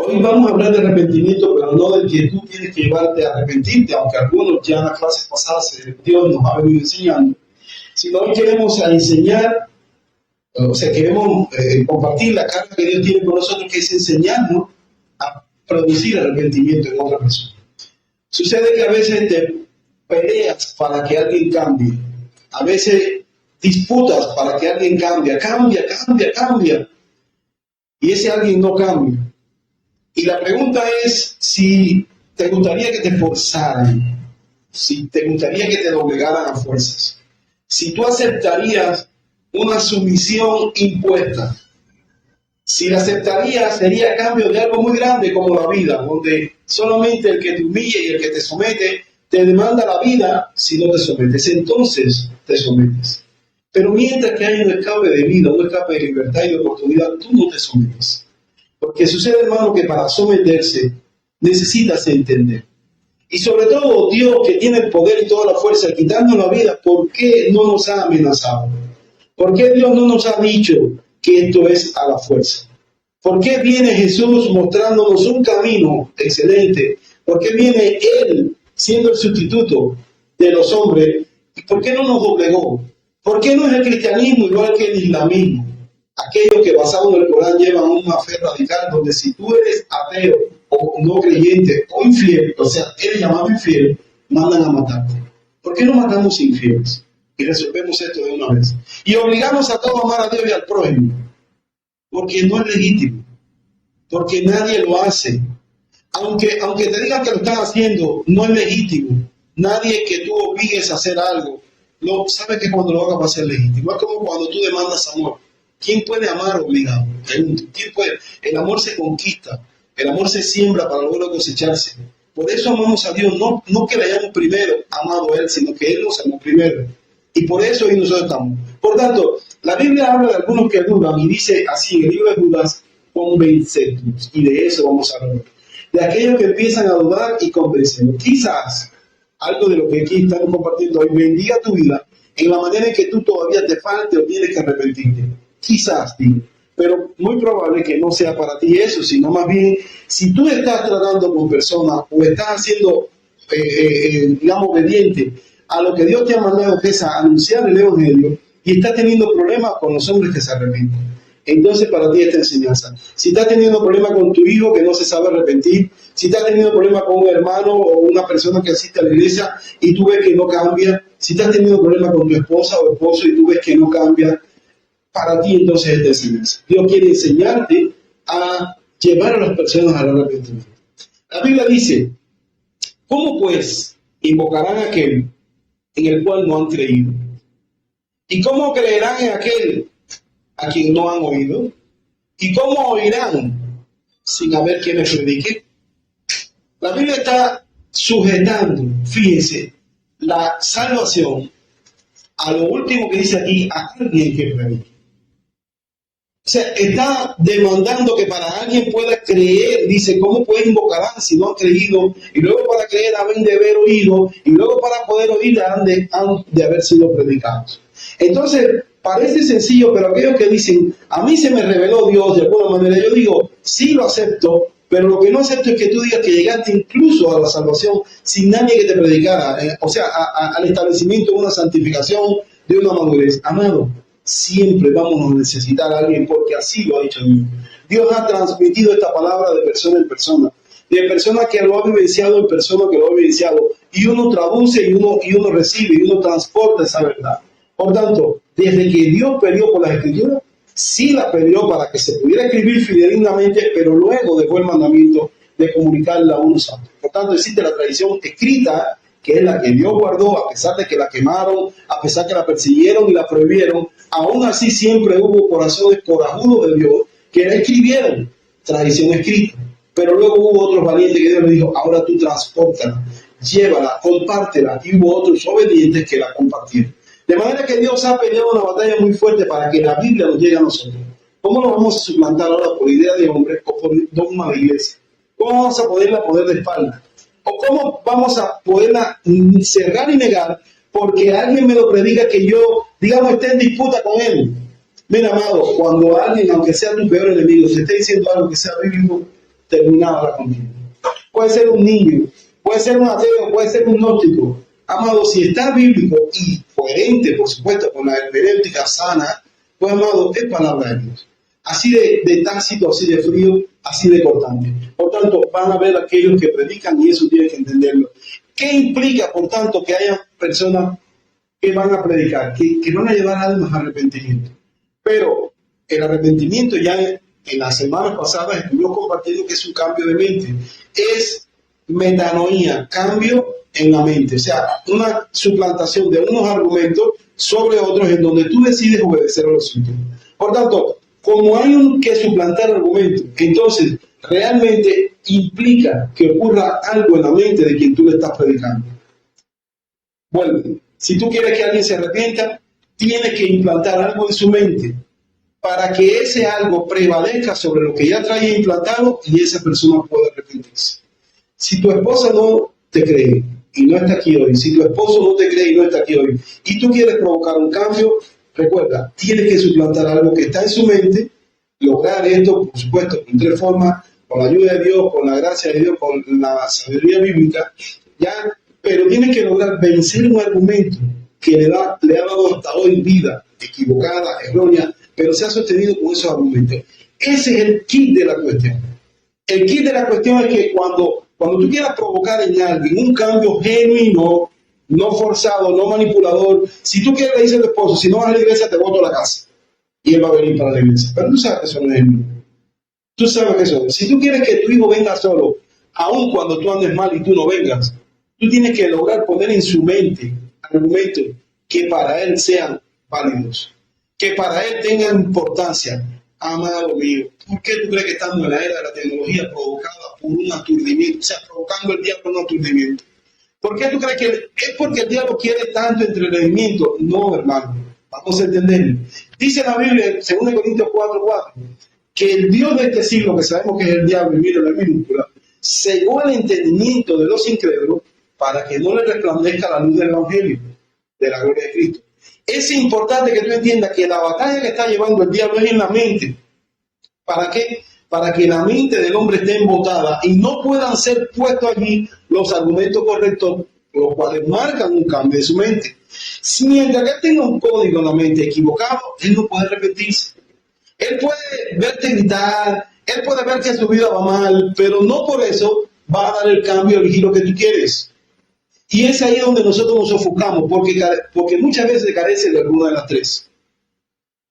Hoy vamos a hablar de arrepentimiento, pero no del que tú tienes que llevarte a arrepentirte, aunque algunos ya en las clases pasadas Dios nos ha venido enseñando. Sino hoy queremos enseñar, o sea, queremos compartir la carga que Dios tiene con nosotros, que es enseñarnos a producir arrepentimiento en otra persona. Sucede que a veces te peleas para que alguien cambie, a veces disputas para que alguien cambie, y ese alguien no cambia. Y la pregunta es si te gustaría que te forzaran, si te gustaría que te doblegaran a fuerzas, si tú aceptarías una sumisión impuesta. Si la aceptarías, sería a cambio de algo muy grande como la vida, donde solamente el que te humilla y el que te somete te demanda la vida. Si no te sometes, entonces te sometes. Pero mientras que hay un escape de vida, un escape de libertad y de oportunidad, tú no te sometes. Porque sucede, hermano, que para someterse necesitas entender. Y sobre todo, Dios, que tiene el poder y toda la fuerza, quitando la vida, ¿por qué no nos ha amenazado? ¿Por qué Dios no nos ha dicho que esto es a la fuerza? ¿Por qué viene Jesús mostrándonos un camino excelente? ¿Por qué viene Él siendo el sustituto de los hombres? ¿Y por qué no nos doblegó? ¿Por qué no es el cristianismo igual que el islamismo? Aquellos que basado en el Corán llevan una fe radical donde si tú eres ateo o no creyente o infiel, o sea, eres llamado infiel, mandan a matarte. ¿Por qué no matamos infieles? Y resolvemos esto de una vez. Y obligamos a todos a amar a Dios y al prójimo. Porque no es legítimo. Porque nadie lo hace. Aunque te digan que lo están haciendo, no es legítimo. Nadie que tú obligues a hacer algo, sabe que cuando lo haga va a ser legítimo. Es como cuando tú demandas amor. ¿Quién puede amar obligado? Pregunto. ¿Quién puede? El amor se conquista. El amor se siembra para luego cosecharse. Por eso amamos a Dios. No que le hayamos primero amado a Él, sino que Él nos amó primero. Y por eso hoy nosotros estamos. Por tanto, la Biblia habla de algunos que dudan y dice así en el libro de Judas, convencernos. Y de eso vamos a hablar. De aquellos que empiezan a dudar y convencernos. Quizás algo de lo que aquí estamos compartiendo hoy bendiga tu vida en la manera en que tú todavía te falte o tienes que arrepentirte. Quizás, digo. Pero muy probable que no sea para ti eso, sino más bien, si tú estás tratando con personas o estás haciendo, digamos, obediente a lo que Dios te ha mandado, que es a anunciar el Evangelio, y estás teniendo problemas con los hombres que se arrepienten, entonces para ti esta enseñanza. Si estás teniendo problemas con tu hijo que no se sabe arrepentir, si estás teniendo problemas con un hermano o una persona que asiste a la iglesia y tú ves que no cambia, si estás teniendo problemas con tu esposa o esposo y tú ves que no cambia, para ti entonces esta enseñanza. Dios quiere enseñarte a llevar a las personas al arrepentimiento. La Biblia dice, ¿cómo pues invocarán a aquel en el cual no han creído? ¿Y cómo creerán en aquel a quien no han oído? ¿Y cómo oirán sin haber quien les predique? La Biblia está sujetando, fíjense, la salvación a lo último que dice aquí, a alguien que predique. O sea, está demandando que para alguien pueda creer, dice, ¿cómo puede invocarán si no han creído? Y luego para creer han de haber oído, y luego para poder oír han de haber sido predicados. Entonces, parece sencillo, pero aquellos que dicen, a mí se me reveló Dios de alguna manera, yo digo, sí lo acepto, pero lo que no acepto es que tú digas que llegaste incluso a la salvación sin nadie que te predicara, o sea, al establecimiento de una santificación, de una madurez. Amado, siempre vamos a necesitar a alguien porque así lo ha dicho Dios. Dios ha transmitido esta palabra de persona en persona, de persona que lo ha vivenciado en persona que lo ha vivenciado, y uno traduce y uno recibe y uno transporta esa verdad. Por tanto, desde que Dios peleó por las Escrituras, sí la peleó para que se pudiera escribir fidedignamente, pero luego dejó el mandamiento de comunicarla a unos santos. Por tanto, existe la tradición escrita, que es la que Dios guardó, a pesar de que la quemaron, a pesar que la persiguieron y la prohibieron. Aún así siempre hubo corazones corajudos de Dios que la escribieron, tradición escrita. Pero luego hubo otros valientes que Dios le dijo, ahora tú transpórtala, llévala, compártela. Y hubo otros obedientes que la compartieron. De manera que Dios ha peleado una batalla muy fuerte para que la Biblia nos llegue a nosotros. ¿Cómo lo vamos a suplantar ahora por idea de hombre o por dogma de iglesia? ¿Cómo vamos a poderla poner de espalda? ¿O cómo vamos a poderla cerrar y negar porque alguien me lo predica que yo, digamos, esté en disputa con él? Mira, amado, cuando alguien, aunque sea tu peor enemigo, te esté diciendo algo que sea bíblico, terminada la contienda. Puede ser un niño, puede ser un ateo, puede ser un gnóstico. Amado, si está bíblico y coherente, por supuesto, con la hermenéutica sana, pues amado, es palabra de Dios. Así de tácito, así de frío, así de cortante. Por tanto, van a ver aquellos que predican y eso tienen que entenderlo. ¿Qué implica, por tanto, que haya personas que van a predicar, que van a llevar almas a arrepentimiento? Pero el arrepentimiento, ya en las semanas pasadas estuvimos compartiendo que es un cambio de mente. Es metanoía, cambio en la mente. O sea, una suplantación de unos argumentos sobre otros en donde tú decides obedecer a los suyos. Por tanto, como hay que suplantar argumentos, entonces realmente implica que ocurra algo en la mente de quien tú le estás predicando. Bueno, si tú quieres que alguien se arrepienta, tienes que implantar algo en su mente para que ese algo prevalezca sobre lo que ya traía implantado y esa persona pueda arrepentirse. Si tu esposa no te cree y no está aquí hoy, si tu esposo no te cree y no está aquí hoy, y tú quieres provocar un cambio, recuerda, tienes que suplantar algo que está en su mente, lograr esto, por supuesto, en tres formas, con la ayuda de Dios, con la gracia de Dios, con la sabiduría bíblica, ya, pero tienes que lograr vencer un argumento que le ha dado hasta hoy vida, equivocada, errónea, pero se ha sostenido con esos argumentos. Ese es el kit de la cuestión. El kit de la cuestión es que cuando tú quieras provocar en alguien un cambio genuino, no forzado, no manipulador, si tú quieres, le dices a tu esposo, si no vas a la iglesia te boto la casa y él va a venir para la iglesia, pero tú sabes que eso no es genuino. Tú sabes que eso es. Si tú quieres que tu hijo venga solo, aun cuando tú andes mal y tú no vengas, tú tienes que lograr poner en su mente argumentos que para él sean válidos, que para él tengan importancia. Amado mío, ¿por qué tú crees que estamos en la era de la tecnología provocada por un aturdimiento? O sea, provocando el diablo un aturdimiento. ¿Por qué tú crees que es porque el diablo quiere tanto entretenimiento? No, hermano, vamos a entenderlo. Dice la Biblia, en 2 Corintios 4:4, que el Dios de este siglo, que sabemos que es el diablo, y mira la minúscula, cegó el entendimiento de los incrédulos para que no les resplandezca la luz del Evangelio, de la gloria de Cristo. Es importante que tú entiendas que la batalla que está llevando el diablo es en la mente. ¿Para qué? Para que la mente del hombre esté embotada y no puedan ser puestos allí los argumentos correctos, los cuales marcan un cambio de su mente. Si mientras que él tenga un código en la mente equivocado, él no puede arrepentirse. Él puede verte gritar, él puede ver que su vida va mal, pero no por eso va a dar el cambio, el giro que tú quieres. Y es ahí donde nosotros nos sofocamos, porque muchas veces carece de alguna de las tres.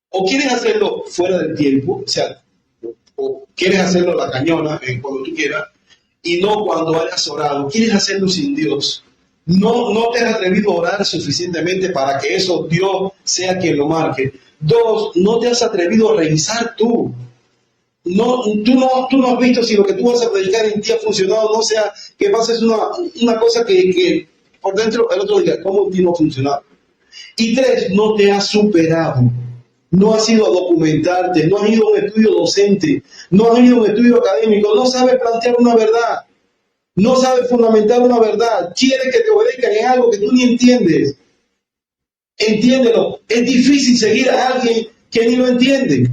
O quieres hacerlo fuera del tiempo, o sea, o quieres hacerlo a la cañona, cuando tú quieras, y no cuando hayas orado. Quieres hacerlo sin Dios. No te has atrevido a orar suficientemente para que eso Dios sea quien lo marque. 2, no te has atrevido a revisar tú. Tú no has visto si lo que tú vas a predicar en ti ha funcionado, no sea que pases una cosa que por dentro el otro día, ¿cómo en ti no ha funcionado? Y 3, no te has superado. No has ido a documentarte, no has ido a un estudio docente, no has ido a un estudio académico, no sabes plantear una verdad, no sabes fundamentar una verdad, quieres que te obedezcan en algo que tú ni entiendes. Entiéndelo, es difícil seguir a alguien que ni lo entiende.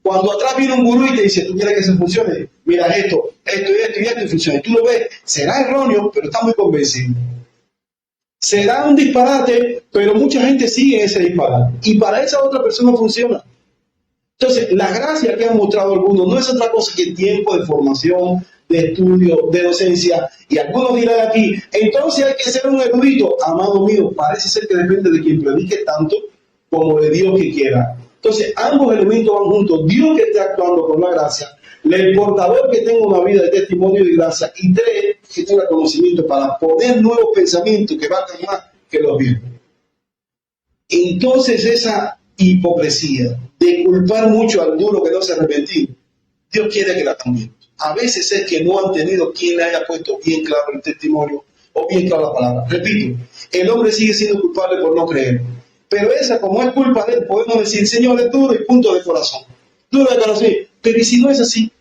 Cuando atrás viene un gurú y te dice, tú quieres que se funcione, mira esto y funciona. Y tú lo ves, será erróneo, pero está muy convencido. Será un disparate, pero mucha gente sigue ese disparate. Y para esa otra persona funciona. Entonces, la gracia que han mostrado algunos no es otra cosa que tiempo de formación, de estudio, de docencia. Y algunos dirán aquí, entonces hay que ser un erudito. Amado mío, parece ser que depende de quien predique tanto como de Dios que quiera. Entonces, ambos elementos van juntos. Dios que esté actuando con la gracia, el portador que tenga una vida de testimonio y de gracia, y 3, que tenga conocimiento para poner nuevos pensamientos que valgan más que los viejos. Entonces, esa hipocresía de culpar mucho al duro que no se ha arrepentido, Dios quiere que la cambien. A veces es que no han tenido quien le haya puesto bien claro el testimonio o bien claro la palabra. Repito, el hombre sigue siendo culpable por no creer. Pero esa, como es culpa de él, podemos decir, Señor, es duro y punto de corazón. Duro de corazón. Pero ¿y si no es así?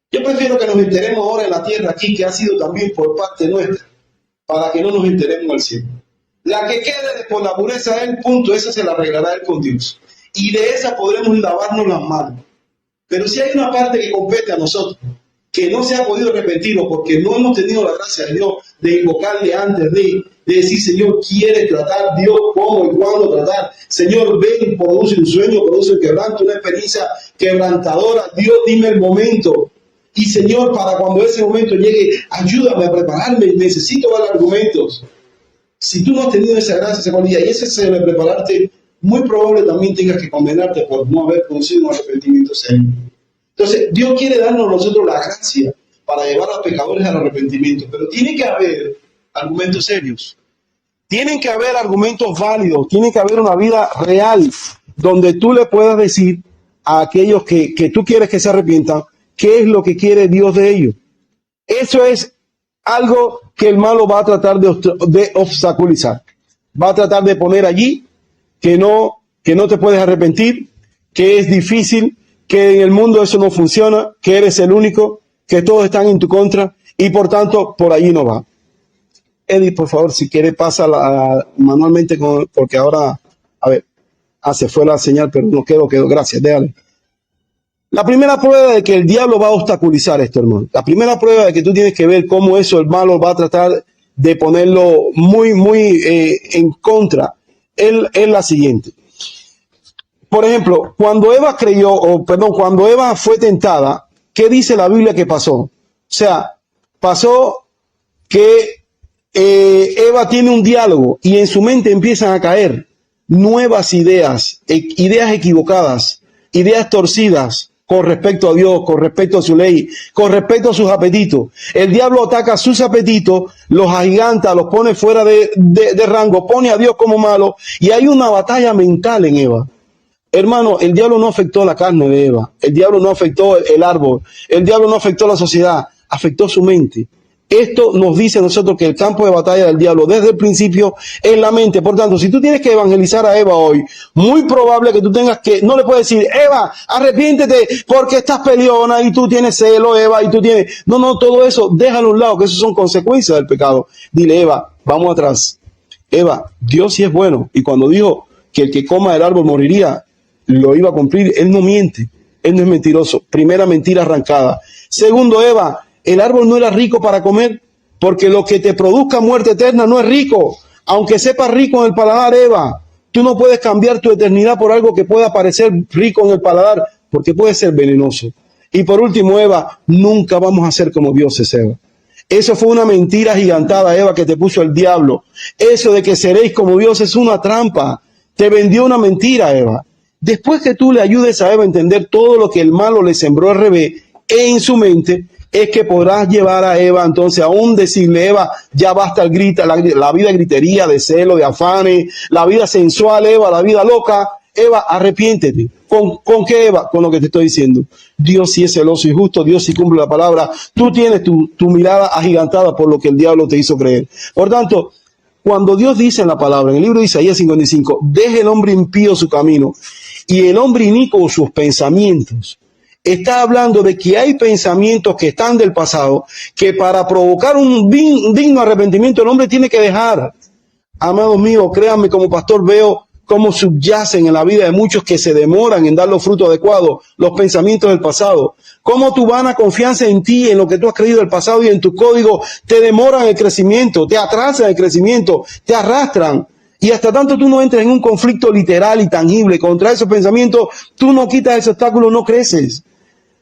Yo prefiero que nos enteremos ahora en la tierra aquí, que ha sido también por parte nuestra, para que no nos enteremos al cielo. La que quede por la pureza de él, punto, esa se la arreglará él con Dios. Y de esa podremos lavarnos las manos. Pero si hay una parte que compete a nosotros, que no se ha podido arrepentir o porque no hemos tenido la gracia de Dios de invocarle antes de decir, Señor, ¿quieres tratar? Dios, ¿cómo y cuándo tratar? Señor, ven y produce un sueño, produce un quebranto, una experiencia quebrantadora. Dios, dime el momento. Y Señor, para cuando ese momento llegue, ayúdame a prepararme, necesito dar argumentos. Si tú no has tenido esa gracia, esa cualidad y ese deseo de prepararte, muy probable también tengas que condenarte por no haber producido un arrepentimiento serio. Entonces, Dios quiere darnos a nosotros la gracia para llevar a pecadores al arrepentimiento, pero tiene que haber argumentos serios. Tienen que haber argumentos válidos, tiene que haber una vida real donde tú le puedas decir a aquellos que tú quieres que se arrepientan qué es lo que quiere Dios de ellos. Eso es algo que el malo va a tratar de obstaculizar. Va a tratar de poner allí que no te puedes arrepentir, que es difícil, que en el mundo eso no funciona, que eres el único, que todos están en tu contra y por tanto por allí no va. Eddie, por favor, si quiere pasa manualmente, porque ahora, a ver, se fue la señal, pero no quedó, gracias, déjale. La primera prueba de que el diablo va a obstaculizar esto, hermano. La primera prueba de que tú tienes que ver cómo eso el malo va a tratar de ponerlo muy en contra, es la siguiente. Por ejemplo, cuando Eva cuando Eva fue tentada, ¿qué dice la Biblia que pasó? O sea, pasó que Eva tiene un diálogo y en su mente empiezan a caer nuevas ideas, ideas equivocadas, ideas torcidas con respecto a Dios, con respecto a su ley, con respecto a sus apetitos. El diablo ataca sus apetitos, los agiganta, los pone fuera de rango, pone a Dios como malo y hay una batalla mental en Eva. Hermano, el diablo no afectó la carne de Eva, el diablo no afectó el árbol, el diablo no afectó la sociedad, afectó su mente. Esto nos dice a nosotros que el campo de batalla del diablo desde el principio es la mente. Por tanto, si tú tienes que evangelizar a Eva hoy, muy probable que tú tengas que, no le puedes decir, Eva, arrepiéntete porque estás peleona y tú tienes celo, Eva, y tú tienes... No, todo eso, déjalo a un lado, que eso son consecuencias del pecado. Dile, Eva, vamos atrás. Eva, Dios sí es bueno. Y cuando dijo que el que coma del árbol moriría, lo iba a cumplir. Él no miente, él no es mentiroso. Primera mentira arrancada. Segundo, Eva, el árbol no era rico para comer, porque lo que te produzca muerte eterna no es rico. Aunque sepa rico en el paladar, Eva, tú no puedes cambiar tu eternidad por algo que pueda parecer rico en el paladar, porque puede ser venenoso. Y por último, Eva, nunca vamos a ser como dioses, Eva. Eso fue una mentira gigantada, Eva, que te puso el diablo. Eso de que seréis como Dios es una trampa. Te vendió una mentira, Eva. Después que tú le ayudes a Eva a entender todo lo que el malo le sembró al revés en su mente, es que podrás llevar a Eva entonces aún decirle, Eva, ya basta el grita, la vida de gritería, de celo, de afanes, la vida sensual, Eva, la vida loca. Eva, arrepiéntete. ¿Con qué, Eva? Con lo que te estoy diciendo. Dios sí es celoso y justo, Dios sí cumple la palabra. Tú tienes tu mirada agigantada por lo que el diablo te hizo creer. Por tanto, cuando Dios dice en la palabra, en el libro de Isaías 55, deje el hombre impío su camino y el hombre inicuo sus pensamientos, está hablando de que hay pensamientos que están del pasado, que para provocar un digno arrepentimiento el hombre tiene que dejar. Amados míos, créanme, como pastor veo cómo subyacen en la vida de muchos que se demoran en dar los frutos adecuados, los pensamientos del pasado. Cómo tu vana confianza en ti, en lo que tú has creído del pasado y en tu código, te demoran el crecimiento, te atrasan el crecimiento, te arrastran. Y hasta tanto tú no entres en un conflicto literal y tangible contra esos pensamientos, tú no quitas ese obstáculo, no creces.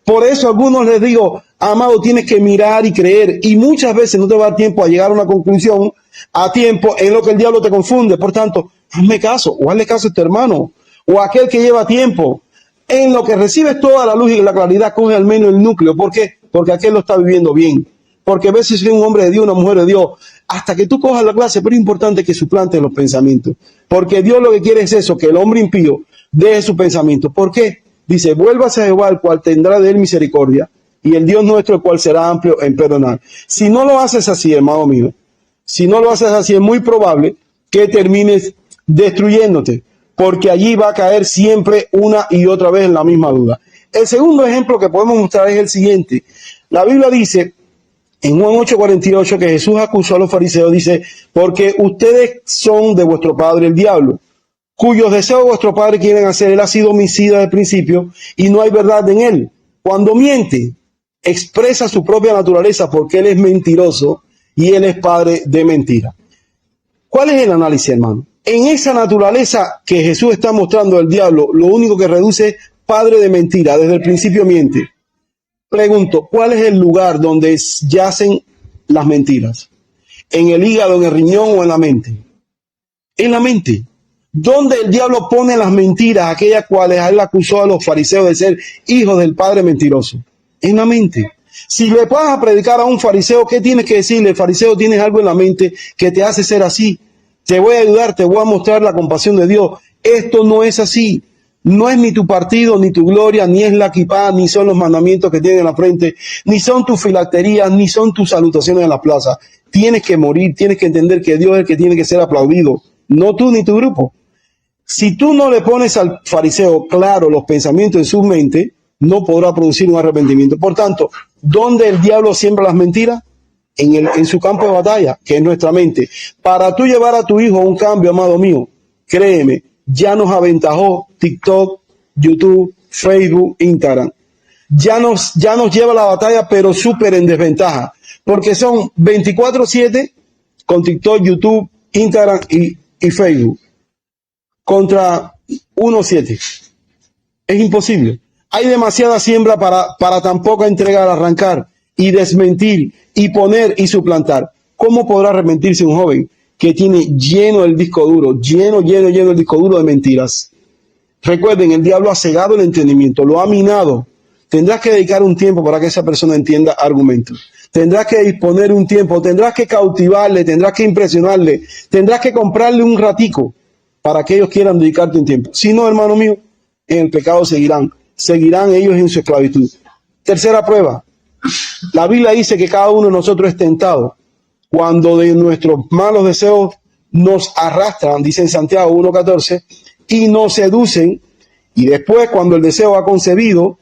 Por eso a algunos les digo, amado, tienes que mirar y creer. Y muchas veces no te va a dar tiempo a llegar a una conclusión a tiempo en lo que el diablo te confunde. Por tanto, hazme caso o hazle caso a tu hermano o a aquel que lleva tiempo. En lo que recibes toda la luz y la claridad, coge al menos el núcleo. ¿Por qué? Porque aquel lo está viviendo bien. Porque a veces es un hombre de Dios, una mujer de Dios. Hasta que tú cojas la clase, pero es importante que suplantes los pensamientos. Porque Dios lo que quiere es eso, que el hombre impío deje su pensamiento. ¿Por qué? Dice, vuélvase a Jehová, el cual tendrá de él misericordia, y el Dios nuestro, el cual será amplio en perdonar. Si no lo haces así, hermano mío, si no lo haces así, es muy probable que termines destruyéndote, porque allí va a caer siempre una y otra vez en la misma duda. El segundo ejemplo que podemos mostrar es el siguiente. La Biblia dice, en Juan 8:48, que Jesús acusó a los fariseos, dice, porque ustedes son de vuestro padre el diablo, cuyos deseos vuestro padre quieren hacer. Él ha sido homicida desde el principio y no hay verdad en él. Cuando miente, expresa su propia naturaleza porque él es mentiroso y él es padre de mentira. ¿Cuál es el análisis, hermano? En esa naturaleza que Jesús está mostrando al diablo, lo único que reduce es padre de mentira, desde el principio miente. Pregunto, ¿cuál es el lugar donde yacen las mentiras? ¿En el hígado, en el riñón o en la mente? En la mente. ¿Dónde el diablo pone las mentiras, aquellas cuales él acusó a los fariseos de ser hijos del padre mentiroso? En la mente. Si le vas a predicar a un fariseo, ¿qué tienes que decirle? Fariseo, tienes algo en la mente que te hace ser así. Te voy a ayudar, te voy a mostrar la compasión de Dios. Esto no es así. No es ni tu partido, ni tu gloria, ni es la kipá, ni son los mandamientos que tienen en la frente, ni son tus filacterías, ni son tus salutaciones en la plaza. Tienes que morir, tienes que entender que Dios es el que tiene que ser aplaudido, no tú ni tu grupo. Si tú no le pones al fariseo claro los pensamientos en su mente, no podrá producir un arrepentimiento. Por tanto, ¿dónde el diablo siembra las mentiras? En su campo de batalla, que es nuestra mente. Para tú llevar a tu hijo a un cambio, amado mío, créeme, ya nos aventajó TikTok, YouTube, Facebook, Instagram. Ya nos lleva la batalla, pero súper en desventaja, porque son 24/7 con TikTok, YouTube, Instagram y Facebook, contra 1/7. Es imposible. Hay demasiada siembra para tan poca entrega al arrancar y desmentir y poner y suplantar. ¿Cómo podrá arrepentirse un joven que tiene lleno el disco duro, lleno el disco duro de mentiras? Recuerden, el diablo ha cegado el entendimiento, lo ha minado. Tendrás que dedicar un tiempo para que esa persona entienda argumentos. Tendrás que disponer un tiempo, tendrás que cautivarle, tendrás que impresionarle, tendrás que comprarle un ratico para que ellos quieran dedicarte un tiempo. Si no, hermano mío, en el pecado seguirán ellos en su esclavitud. Tercera prueba. La Biblia dice que cada uno de nosotros es tentado cuando de nuestros malos deseos nos arrastran, dice en Santiago 1:14, y nos seducen, y después cuando el deseo ha concebido,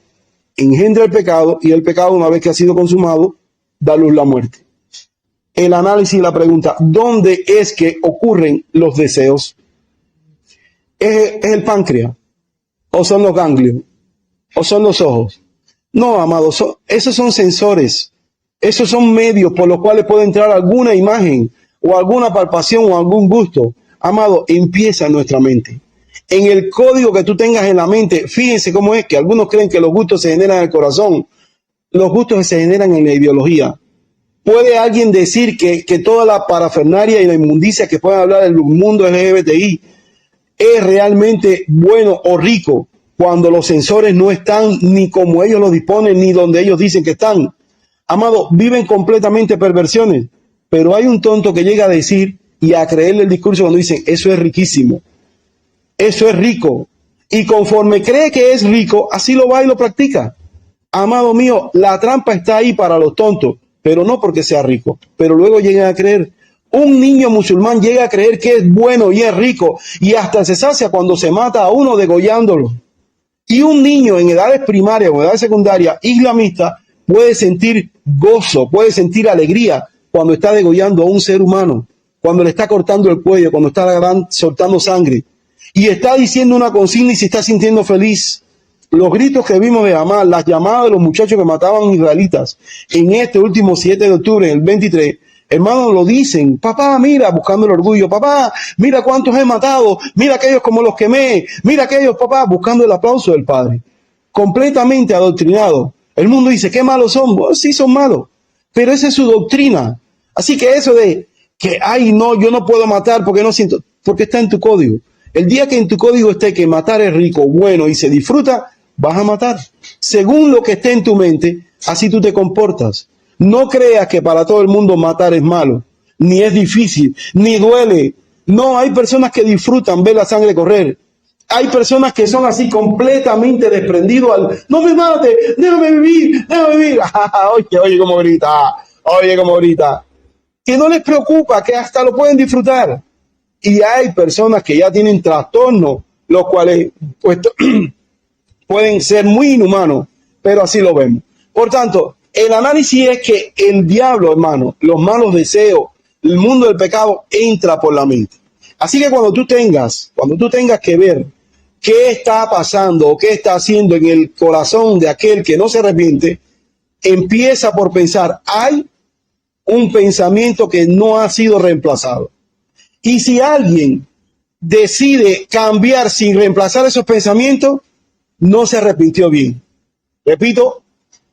engendra el pecado, y el pecado, una vez que ha sido consumado, da luz la muerte. El análisis y la pregunta, ¿dónde es que ocurren los deseos? ¿Es el páncreas? ¿O son los ganglios? ¿O son los ojos? No, amados, esos son sensores. Esos son medios por los cuales puede entrar alguna imagen o alguna palpación o algún gusto. Amado, empieza en nuestra mente. En el código que tú tengas en la mente, fíjense cómo es que algunos creen que los gustos se generan en el corazón. Los gustos se generan en la ideología. ¿Puede alguien decir que toda la parafernaria y la inmundicia que pueden hablar del mundo LGBTI es realmente bueno o rico cuando los sensores no están ni como ellos lo disponen ni donde ellos dicen que están? Amado, viven completamente perversiones, pero hay un tonto que llega a decir y a creerle el discurso cuando dicen, eso es riquísimo, eso es rico, y conforme cree que es rico, así lo va y lo practica. Amado mío, la trampa está ahí para los tontos, pero no porque sea rico, pero luego llegan a creer. Un niño musulmán llega a creer que es bueno y es rico, y hasta se sacia cuando se mata a uno degollándolo. Y un niño en edades primarias o edades secundarias islamista puede sentir gozo, puede sentir alegría cuando está degollando a un ser humano, cuando le está cortando el cuello, cuando está soltando sangre, y está diciendo una consigna y se está sintiendo feliz. Los gritos que vimos de Hamas, las llamadas de los muchachos que mataban israelitas en este último 7 de octubre, el 23, hermanos, lo dicen. Papá, mira, buscando el orgullo. Papá, mira cuántos he matado. Mira aquellos como los quemé. Mira aquellos, papá, buscando el aplauso del padre. Completamente adoctrinado. El mundo dice, qué malos son. Bueno, sí son malos, pero esa es su doctrina. Así que eso de que, ay, no, yo no puedo matar porque no siento, porque está en tu código. El día que en tu código esté que matar es rico, bueno y se disfruta, vas a matar. Según lo que esté en tu mente, así tú te comportas. No creas que para todo el mundo matar es malo, ni es difícil, ni duele. No, hay personas que disfrutan ver la sangre correr. Hay personas que son así completamente desprendidos al, no me mate, déjame vivir, déjame vivir. Oye, cómo grita. Que no les preocupa, que hasta lo pueden disfrutar. Y hay personas que ya tienen trastornos, los cuales pues, pueden ser muy inhumanos, pero así lo vemos. Por tanto, el análisis es que el diablo, hermano, los malos deseos, el mundo del pecado entra por la mente. Así que cuando tú tengas que ver qué está pasando o qué está haciendo en el corazón de aquel que no se arrepiente, empieza por pensar, hay un pensamiento que no ha sido reemplazado. Y si alguien decide cambiar sin reemplazar esos pensamientos, no se arrepintió bien. Repito,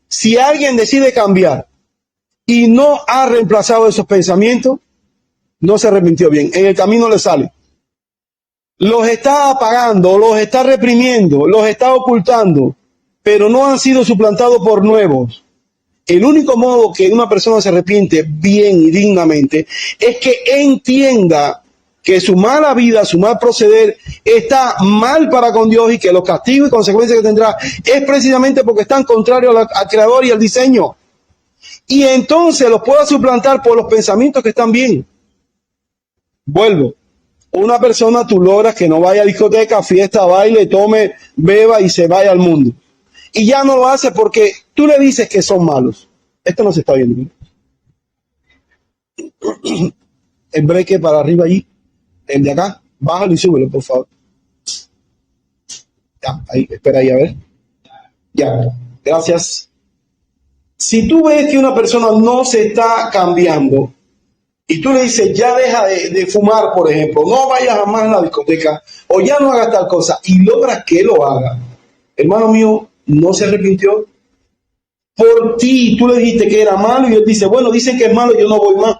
si alguien decide cambiar y no ha reemplazado esos pensamientos, no se arrepintió bien. En el camino le sale. Los está apagando, los está reprimiendo, los está ocultando, pero no han sido suplantados por nuevos. El único modo que una persona se arrepiente bien y dignamente es que entienda que su mala vida, su mal proceder está mal para con Dios y que los castigos y consecuencias que tendrá es precisamente porque están contrarios al Creador y al diseño. Y entonces los pueda suplantar por los pensamientos que están bien. Vuelvo. Una persona tú logras que no vaya a discoteca, fiesta, baile, tome, beba y se vaya al mundo. Y ya no lo hace porque tú le dices que son malos. Esto no se está viendo. El break para arriba allí. El de acá. Bájalo y súbelo, por favor. Ya, ahí, espera ahí, a ver. Ya, gracias. Si tú ves que una persona no se está cambiando y tú le dices, ya deja de fumar, por ejemplo, no vayas jamás a la discoteca o ya no hagas tal cosa y logras que lo haga, hermano mío, no se arrepintió. Por ti, tú le dijiste que era malo y él dice, bueno, dicen que es malo, yo no voy más,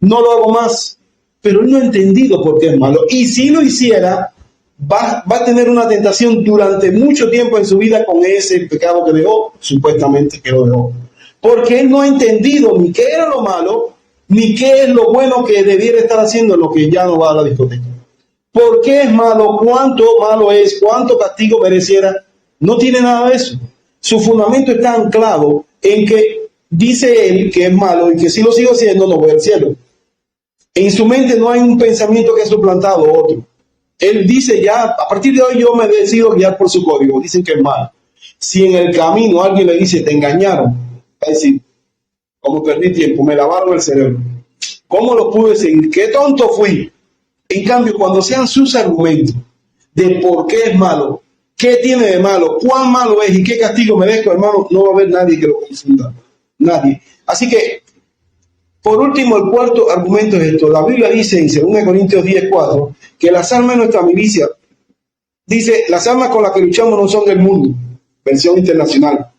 no lo hago más. Pero él no ha entendido por qué es malo. Y si lo hiciera, va a tener una tentación durante mucho tiempo en su vida con ese pecado que dejó, supuestamente que lo dejó. Porque él no ha entendido ni qué era lo malo, ni qué es lo bueno que debiera estar haciendo lo que ya no va a la discoteca. ¿Por qué es malo? ¿Cuánto malo es? ¿Cuánto castigo mereciera? No tiene nada de eso. Su fundamento está anclado en que dice él que es malo y que si lo sigo haciendo no voy al cielo. En su mente no hay un pensamiento que ha suplantado otro. Él dice ya, a partir de hoy yo me decido guiar por su código. Dicen que es malo. Si en el camino alguien le dice, te engañaron, va a decir, como perdí tiempo, me lavaron el cerebro. ¿Cómo lo pude seguir? ¿Qué tonto fui? En cambio, cuando sean sus argumentos de por qué es malo, qué tiene de malo, cuán malo es y qué castigo merezco, hermano, no va a haber nadie que lo confunda. Nadie. Así que, por último, el cuarto argumento es esto. La Biblia dice en 2 Corintios 10:4 que las armas de nuestra milicia, dice, las armas con las que luchamos no son del mundo, versión internacional,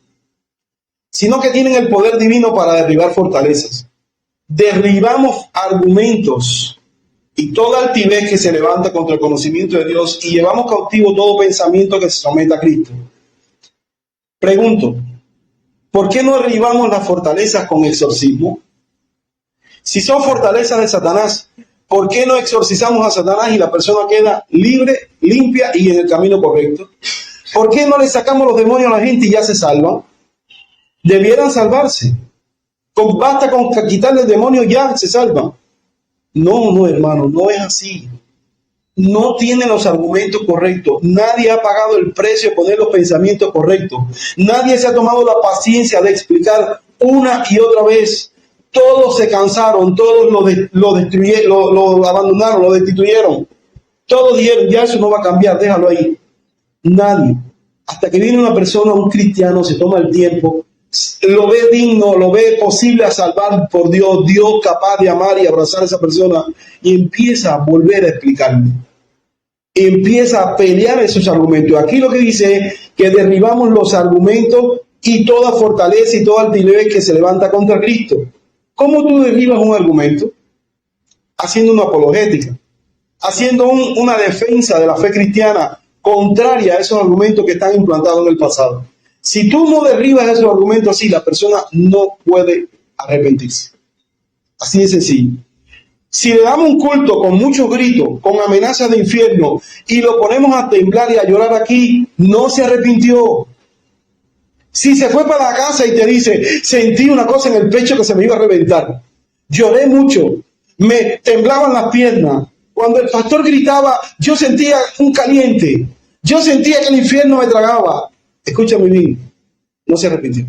sino que tienen el poder divino para derribar fortalezas. Derribamos argumentos y toda altivez que se levanta contra el conocimiento de Dios y llevamos cautivo todo pensamiento que se someta a Cristo. Pregunto, ¿por qué no derribamos las fortalezas con exorcismo? Si son fortalezas de Satanás, ¿por qué no exorcizamos a Satanás y la persona queda libre, limpia y en el camino correcto? ¿Por qué no le sacamos los demonios a la gente y ya se salvan? Debieran salvarse. Basta con quitarle el demonio, ya se salvan. No, hermano, no es así. No tienen los argumentos correctos. Nadie ha pagado el precio de poner los pensamientos correctos. Nadie se ha tomado la paciencia de explicar una y otra vez. Todos se cansaron, todos lo destruyeron, lo abandonaron, lo destituyeron. Todos dijeron, ya eso no va a cambiar, déjalo ahí. Nadie. Hasta que viene una persona, un cristiano, se toma el tiempo, lo ve digno, lo ve posible a salvar por Dios, Dios capaz de amar y abrazar a esa persona, y empieza a volver a explicarle. Empieza a pelear esos argumentos. Aquí lo que dice es que derribamos los argumentos y toda fortaleza y toda altivez que se levanta contra Cristo. ¿Cómo tú derribas un argumento? Haciendo una apologética, haciendo una defensa de la fe cristiana contraria a esos argumentos que están implantados en el pasado. Si tú no derribas esos argumentos así, la persona no puede arrepentirse. Así de sencillo. Si le damos un culto con muchos gritos, con amenazas de infierno, y lo ponemos a temblar y a llorar aquí, no se arrepintió. Si se fue para la casa y te dice, sentí una cosa en el pecho que se me iba a reventar, lloré mucho, me temblaban las piernas, cuando el pastor gritaba, yo sentía un caliente, yo sentía que el infierno me tragaba. Escúchame bien, no se arrepintió.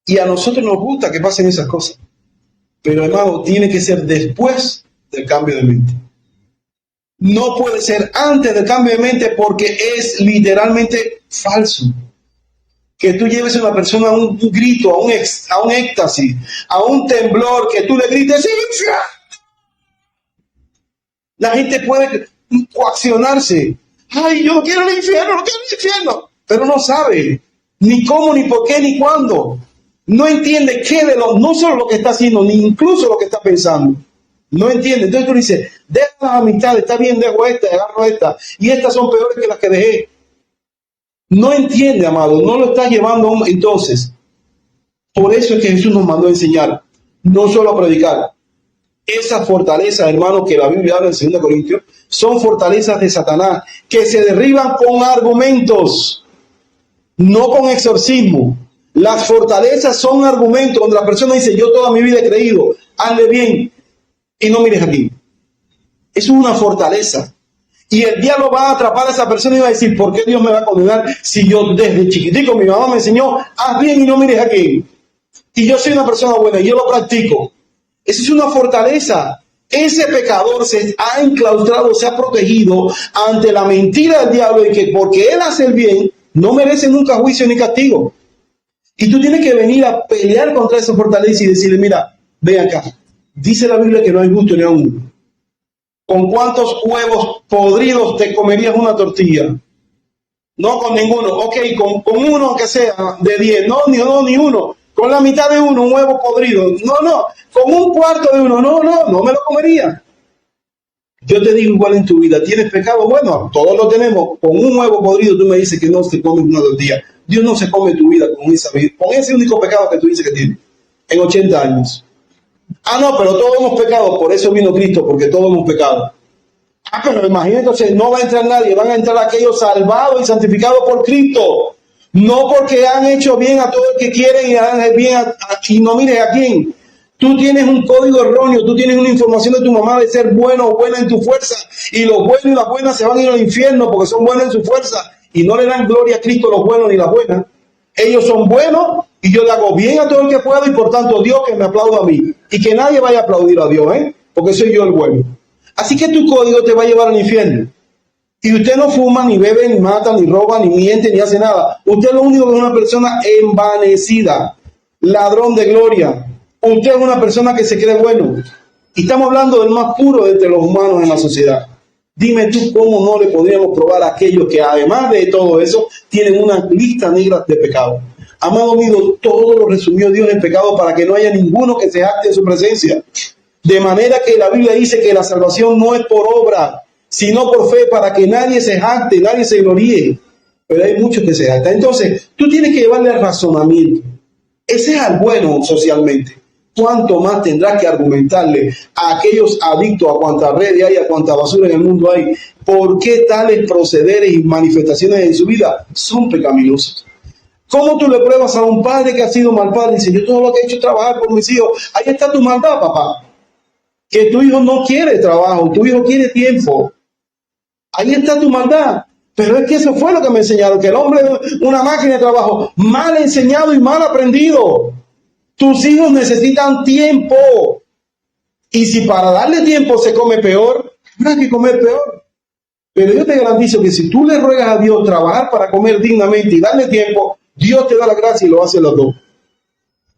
Y a nosotros nos gusta que pasen esas cosas, pero hermano, tiene que ser después del cambio de mente. No puede ser antes del cambio de mente porque es literalmente falso. que tú lleves a una persona a un grito, a un éxtasis, a un temblor, que tú le grites, ¡sí! La gente puede coaccionarse. ¡Ay, yo no quiero el infierno, no quiero el infierno! Pero no sabe ni cómo, ni por qué, ni cuándo. No entiende qué no solo lo que está haciendo, ni incluso lo que está pensando. No entiende. Entonces tú le dices, deja las amistades, está bien, dejo esta, agarro esta, y estas son peores que las que dejé. No entiende, amado, no lo está llevando. Entonces, por eso es que Jesús nos mandó a enseñar, no solo a predicar. Esas fortalezas, hermano, que la Biblia habla en 2 Corintios, son fortalezas de Satanás, que se derriban con argumentos, no con exorcismo. Las fortalezas son argumentos donde la persona dice, yo toda mi vida he creído, hazle bien, y no mires aquí. Eso es una fortaleza. Y el diablo va a atrapar a esa persona y va a decir, ¿por qué Dios me va a condenar si yo desde chiquitico mi mamá me enseñó, haz bien y no mires aquí? Y yo soy una persona buena y yo lo practico. Esa es una fortaleza. Ese pecador se ha enclaustrado, se ha protegido ante la mentira del diablo y que porque él hace el bien, no merece nunca juicio ni castigo. Y tú tienes que venir a pelear contra esa fortaleza y decirle, mira, ven acá. Dice la Biblia que no hay justo ni a uno. ¿Con cuántos huevos podridos te comerías una tortilla? No con ninguno. Ok, con uno que sea de 10. No, ni uno. Con la mitad de uno, un huevo podrido. No. Con un cuarto de uno. No me lo comería. Yo te digo igual en tu vida. ¿Tienes pecado? Bueno, todos lo tenemos. Con un huevo podrido tú me dices que no se come una tortilla. Dios no se come tu vida con ese único pecado que tú dices que tienes. En 80 años. No, pero todos hemos pecado, por eso vino Cristo, porque todos hemos pecado. Pero imagínate, entonces no va a entrar nadie, van a entrar aquellos salvados y santificados por Cristo. No porque han hecho bien a todo el que quieren y han bien y no mires a quién. Tú tienes un código erróneo, tú tienes una información de tu mamá de ser bueno o buena en tu fuerza, y los buenos y las buenas se van a ir al infierno porque son buenos en su fuerza y no le dan gloria a Cristo los buenos ni las buenas. Ellos son buenos y yo le hago bien a todo el que puedo y por tanto Dios que me aplauda a mí. Y que nadie vaya a aplaudir a Dios, porque soy yo el bueno. Así que tu código te va a llevar al infierno. Y usted no fuma, ni bebe, ni mata, ni roba, ni miente, ni hace nada. Usted es lo único que es una persona envanecida, ladrón de gloria. Usted es una persona que se cree bueno. Y estamos hablando del más puro de entre los humanos en la sociedad. Dime tú cómo no le podríamos probar a aquellos que además de todo eso tienen una lista negra de pecados. Amado mío, todo lo resumió Dios en pecado para que no haya ninguno que se jacte en su presencia. De manera que la Biblia dice que la salvación no es por obra, sino por fe, para que nadie se jacte, nadie se gloríe. Pero hay muchos que se jactan. Entonces, tú tienes que llevarle el razonamiento. Ese es al bueno socialmente. ¿Cuánto más tendrás que argumentarle a aquellos adictos a cuánta red hay, a cuánta basura en el mundo hay? ¿Por qué tales procederes y manifestaciones en su vida son pecaminosos? ¿Cómo tú le pruebas a un padre que ha sido mal padre? Dice, yo todo lo que he hecho es trabajar por mis hijos. Ahí está tu maldad, papá. Que tu hijo no quiere trabajo, tu hijo quiere tiempo. Ahí está tu maldad. Pero es que eso fue lo que me enseñaron, que el hombre es una máquina de trabajo, mal enseñado y mal aprendido. Tus hijos necesitan tiempo. Y si para darle tiempo se come peor, habrá que comer peor. Pero yo te garantizo que si tú le ruegas a Dios trabajar para comer dignamente y darle tiempo, Dios te da la gracia y lo hace los dos.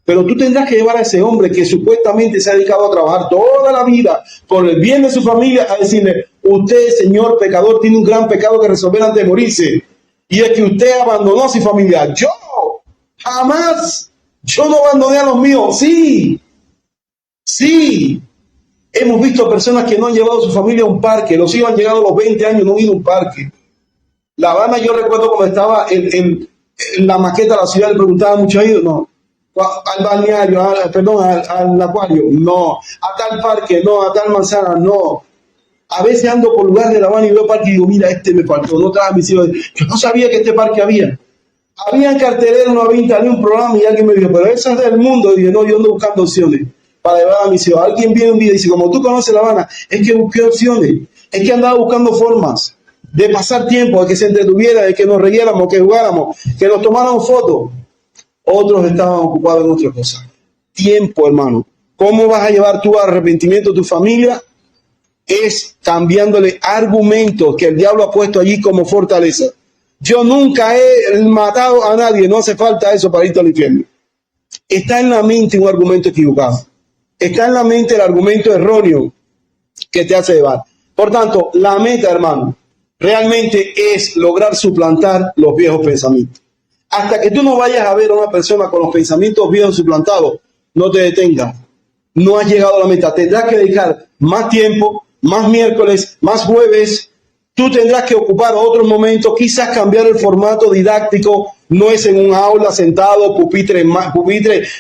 Pero tú tendrás que llevar a ese hombre que supuestamente se ha dedicado a trabajar toda la vida por el bien de su familia a decirle, usted, señor pecador, tiene un gran pecado que resolver antes de morirse. Y es que usted abandonó a su familia. Yo, jamás, yo no abandoné a los míos. Sí. Hemos visto personas que no han llevado a su familia a un parque. Los hijos han llegado a los 20 años y no han ido a un parque. La Habana, yo recuerdo cuando estaba en la maqueta de la ciudad, le preguntaba a muchos hijos, no. Al balneario, al acuario, no. A tal parque, no. A tal manzana, no. A veces ando por lugares de La Habana y veo parque y digo, mira, este me faltó, no traje a mis hijos. Yo no sabía que este parque había. Había carteleros, no había un programa y alguien me dijo, pero esa es del mundo. Y dije, no, yo ando buscando opciones para llevar a mis hijos. Alguien viene un día y dice, como tú conoces La Habana, es que busqué opciones, es que andaba buscando formas de pasar tiempo, de que se entretuviera, de que nos riéramos, que jugáramos, que nos tomáramos fotos. Otros estaban ocupados en otra cosa. Tiempo, hermano. ¿Cómo vas a llevar tu arrepentimiento a tu familia? Es cambiándole argumentos que el diablo ha puesto allí como fortaleza. Yo nunca he matado a nadie, no hace falta eso para irte al infierno. Está en la mente un argumento equivocado. Está en la mente el argumento erróneo que te hace llevar. Por tanto, la meta, hermano, realmente es lograr suplantar los viejos pensamientos. Hasta que tú no vayas a ver a una persona con los pensamientos viejos suplantados, no te detengas. No has llegado a la meta. Tendrás que dedicar más tiempo, más miércoles, más jueves. Tú tendrás que ocupar otros momentos, quizás cambiar el formato didáctico. No es en un aula sentado, pupitre,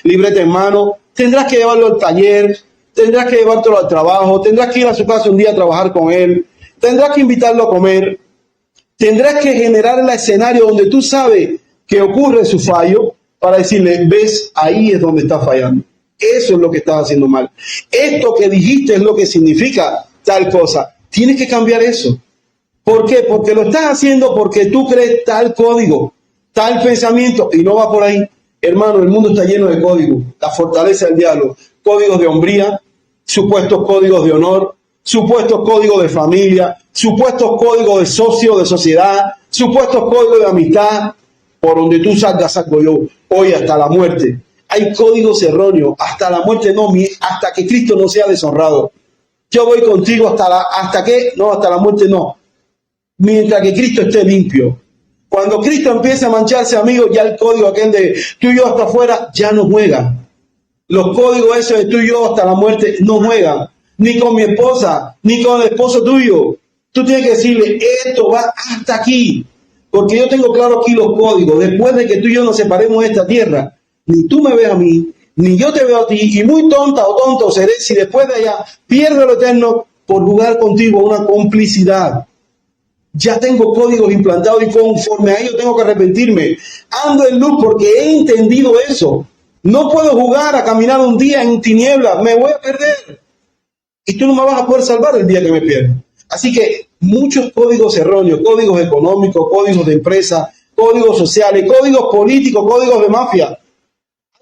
libreta en mano. Tendrás que llevarlo al taller, tendrás que llevártelo al trabajo, tendrás que ir a su casa un día a trabajar con él, tendrás que invitarlo a comer, tendrás que generar el escenario donde tú sabes que ocurre su fallo para decirle, ves, ahí es donde está fallando. Eso es lo que estás haciendo mal. Esto que dijiste es lo que significa tal cosa. Tienes que cambiar eso. ¿Por qué? Porque lo estás haciendo porque tú crees tal código, tal pensamiento, y no va por ahí. Hermano, el mundo está lleno de códigos. La fortaleza del diablo. Códigos de hombría, supuestos códigos de honor, supuestos códigos de familia, supuestos códigos de socio, de sociedad, supuestos códigos de amistad. Por donde tú salgas, saco yo. Hoy hasta la muerte. Hay códigos erróneos. Hasta la muerte no, hasta que Cristo no sea deshonrado. Yo voy contigo hasta la muerte no. Mientras que Cristo esté limpio. Cuando Cristo empiece a mancharse, amigo, ya el código aquel de tú y yo hasta afuera ya no juega. Los códigos esos de tú y yo hasta la muerte no juegan. Ni con mi esposa, ni con el esposo tuyo. Tú tienes que decirle, esto va hasta aquí. Porque yo tengo claro aquí los códigos. Después de que tú y yo nos separemos de esta tierra, ni tú me ves a mí, ni yo te veo a ti. Y muy tonta o tonto seré si después de allá pierdo lo eterno por jugar contigo una complicidad. Ya tengo códigos implantados y conforme a ello tengo que arrepentirme. Ando en luz porque he entendido eso. No puedo jugar a caminar un día en tinieblas. Me voy a perder. Y tú no me vas a poder salvar el día que me pierda. Así que muchos códigos erróneos, códigos económicos, códigos de empresa, códigos sociales, códigos políticos, códigos de mafia.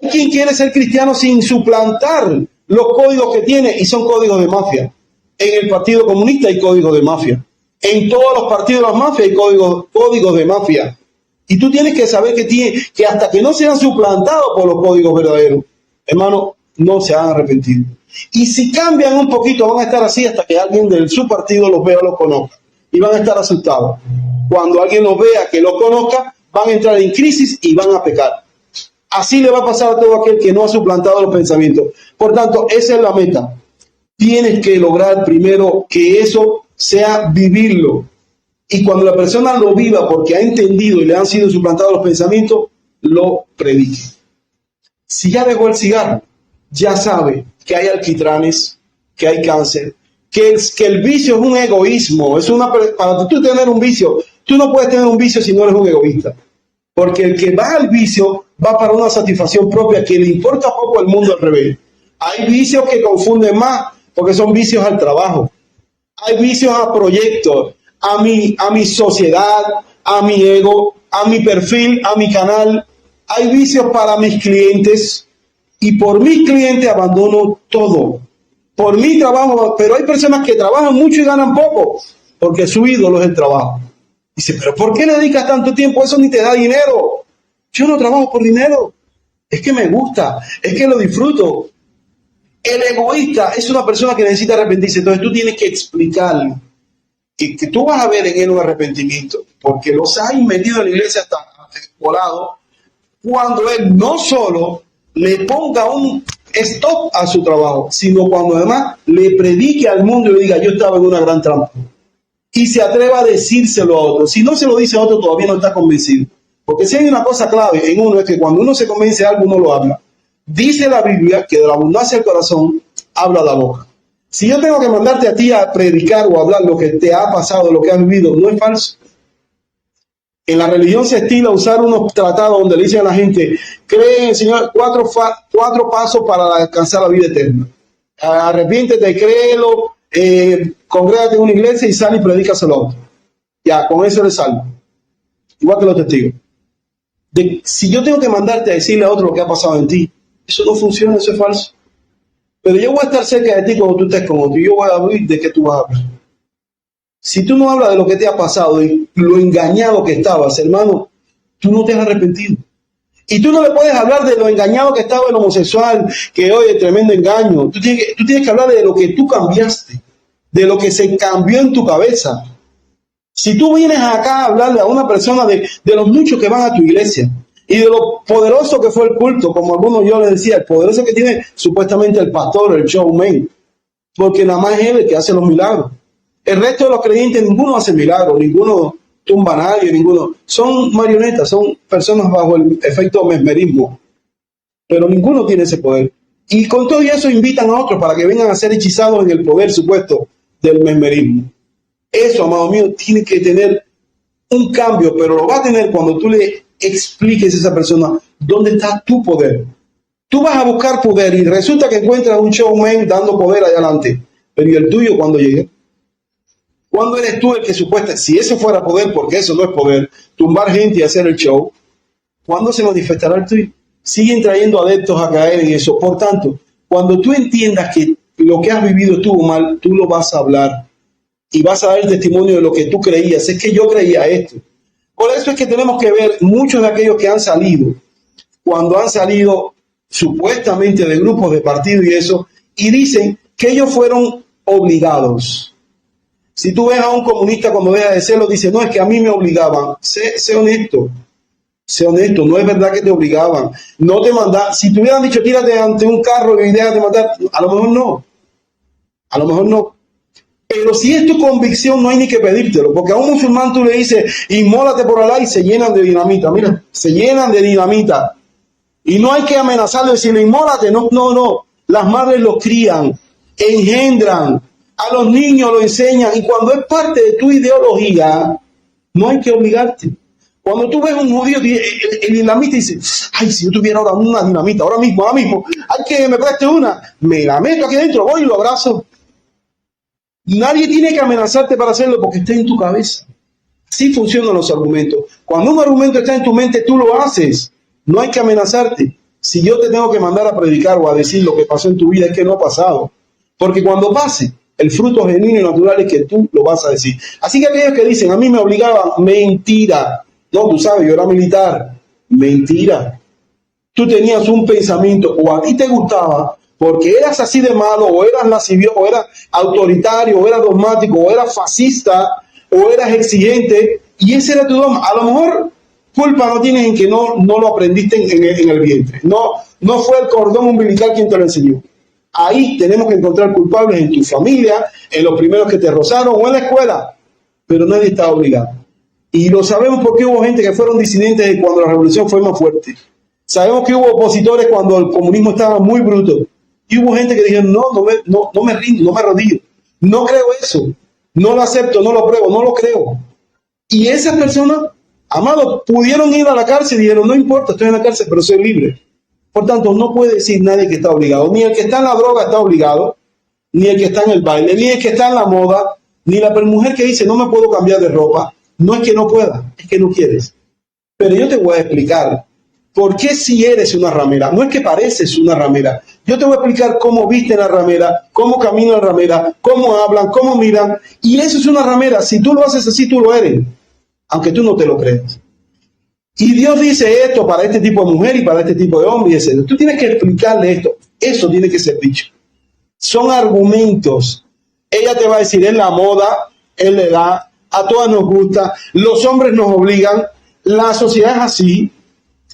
Hay quien quiere ser cristiano sin suplantar los códigos que tiene y son códigos de mafia. En el Partido Comunista hay códigos de mafia. En todos los partidos de la mafia hay códigos de mafia. Y tú tienes que saber que hasta que no sean suplantados por los códigos verdaderos, hermano, no se han arrepentido. Y si cambian un poquito, van a estar así hasta que alguien de su partido los vea o los conozca. Y van a estar asustados. Cuando alguien los vea que los conozca, van a entrar en crisis y van a pecar. Así le va a pasar a todo aquel que no ha suplantado los pensamientos. Por tanto, esa es la meta. Tienes que lograr primero que eso sea vivirlo. Y cuando la persona lo viva porque ha entendido y le han sido suplantados los pensamientos, lo predique. Si ya dejó el cigarro, ya sabe que hay alquitranes, que hay cáncer, que el vicio es un egoísmo. Para tú tener un vicio, tú no puedes tener un vicio si no eres un egoísta. Porque el que va al vicio va para una satisfacción propia que le importa poco al mundo al revés. Hay vicios que confunden más porque son vicios al trabajo. Hay vicios a proyectos, a mi sociedad, a mi ego, a mi perfil, a mi canal. Hay vicios para mis clientes y por mis clientes abandono todo. Por mi trabajo, pero hay personas que trabajan mucho y ganan poco porque su ídolo es el trabajo. Dice, pero ¿por qué le dedicas tanto tiempo? Eso ni te da dinero. Yo no trabajo por dinero. Es que me gusta, es que lo disfruto. El egoísta es una persona que necesita arrepentirse. Entonces tú tienes que explicarle que tú vas a ver en él un arrepentimiento, porque los hay metido en la iglesia hasta volado, cuando él no solo le ponga un stop a su trabajo, sino cuando además le predique al mundo y le diga, yo estaba en una gran trampa. Y se atreva a decírselo a otro. Si no se lo dice a otro, todavía no está convencido. Porque si hay una cosa clave en uno, es que cuando uno se convence de algo, uno lo habla. Dice la Biblia que de la abundancia del corazón habla la boca. Si yo tengo que mandarte a ti a predicar o hablar lo que te ha pasado, lo que has vivido, no es falso. En la religión se estila usar unos tratados donde le dicen a la gente, cree en el Señor, cuatro pasos para alcanzar la vida eterna. Arrepiéntete, créelo, congrégate en una iglesia y sal y predícaselo a otro. Ya, con eso eres salvo. Igual que los testigos. Si yo tengo que mandarte a decirle a otro lo que ha pasado en ti, eso no funciona, eso es falso. Pero yo voy a estar cerca de ti cuando tú estés con otro y yo voy a oír de qué tú vas a hablar. Si tú no hablas de lo que te ha pasado y lo engañado que estabas, hermano, tú no te has arrepentido. Y tú no le puedes hablar de lo engañado que estaba el homosexual, que hoy es tremendo engaño. Tú tienes que hablar de lo que tú cambiaste, de lo que se cambió en tu cabeza. Si tú vienes acá a hablarle a una persona de los muchos que van a tu iglesia y de lo poderoso que fue el culto, como algunos yo les decía, el poderoso que tiene supuestamente el pastor, el showman, porque nada más es él el que hace los milagros. El resto de los creyentes, ninguno hace milagros, ninguno tumba a nadie, ninguno. Son marionetas, son personas bajo el efecto mesmerismo, pero ninguno tiene ese poder. Y con todo eso invitan a otros para que vengan a ser hechizados en el poder supuesto del mesmerismo. Eso, amado mío, tiene que tener un cambio, pero lo va a tener cuando tú le expliques a esa persona dónde está tu poder. Tú vas a buscar poder y resulta que encuentras un showman dando poder allá adelante, pero ¿y el tuyo cuando llegue? ¿Cuándo eres tú el que supuestamente, si eso fuera poder, porque eso no es poder, tumbar gente y hacer el show, ¿cuándo se manifestará el tuyo? Siguen trayendo adeptos a caer en eso. Por tanto, cuando tú entiendas que lo que has vivido estuvo mal, tú lo vas a hablar y vas a dar testimonio de lo que tú creías. Es que yo creía esto. Por eso es que tenemos que ver muchos de aquellos que han salido, cuando han salido supuestamente de grupos de partido y eso, y dicen que ellos fueron obligados. Si tú ves a un comunista cuando deja de serlo, dice, no, es que a mí me obligaban. Sé honesto. Sé honesto, no es verdad que te obligaban. No te mandaban. Si te hubieran dicho, tírate ante un carro y déjate matar, a lo mejor no. A lo mejor no. Pero si es tu convicción, no hay ni que pedírtelo. Porque a un musulmán tú le dices, inmólate por Alá y se llenan de dinamita. Mira, se llenan de dinamita. Y no hay que amenazarle, decirle, inmólate. No, no, no. Las madres los crían, engendran. A los niños lo enseñan y cuando es parte de tu ideología, no hay que obligarte. Cuando tú ves un judío, el dinamita dice, ay, si yo tuviera ahora una dinamita, ahora mismo, hay que me preste una, me la meto aquí dentro, voy y lo abrazo. Nadie tiene que amenazarte para hacerlo porque está en tu cabeza. Así funcionan los argumentos. Cuando un argumento está en tu mente, tú lo haces. No hay que amenazarte. Si yo te tengo que mandar a predicar o a decir lo que pasó en tu vida, es que no ha pasado. Porque cuando pase, el fruto genuino y natural es que tú lo vas a decir. Así que aquellos que dicen, a mí me obligaban, mentira. No, tú sabes, yo era militar. Mentira. Tú tenías un pensamiento, o a ti te gustaba, porque eras así de malo, o eras lascivio, o eras autoritario, o eras dogmático, o eras fascista, o eras exigente, y ese era tu dogma. A lo mejor culpa no tienes en que no lo aprendiste en el vientre. No fue el cordón umbilical quien te lo enseñó. Ahí tenemos que encontrar culpables en tu familia, en los primeros que te rozaron o en la escuela, pero nadie está obligado. Y lo sabemos porque hubo gente que fueron disidentes cuando la revolución fue más fuerte. Sabemos que hubo opositores cuando el comunismo estaba muy bruto. Y hubo gente que dijeron, no me rindo, no me arrodillo. No creo eso. No lo acepto, no lo pruebo, no lo creo. Y esas personas, amados, pudieron ir a la cárcel y dijeron, no importa, estoy en la cárcel, pero soy libre. Por tanto, no puede decir nadie que está obligado. Ni el que está en la droga está obligado, ni el que está en el baile, ni el que está en la moda, ni la mujer que dice, no me puedo cambiar de ropa. No es que no pueda, es que no quieres. Pero yo te voy a explicar por qué si eres una ramera. No es que pareces una ramera. Yo te voy a explicar cómo visten la ramera, cómo caminan la ramera, cómo hablan, cómo miran. Y eso es una ramera. Si tú lo haces así, tú lo eres. Aunque tú no te lo creas. Y Dios dice esto para este tipo de mujer y para este tipo de hombre, etc. Tú tienes que explicarle esto. Eso tiene que ser dicho. Son argumentos. Ella te va a decir, es la moda, es la edad, a todas nos gusta, los hombres nos obligan, la sociedad es así.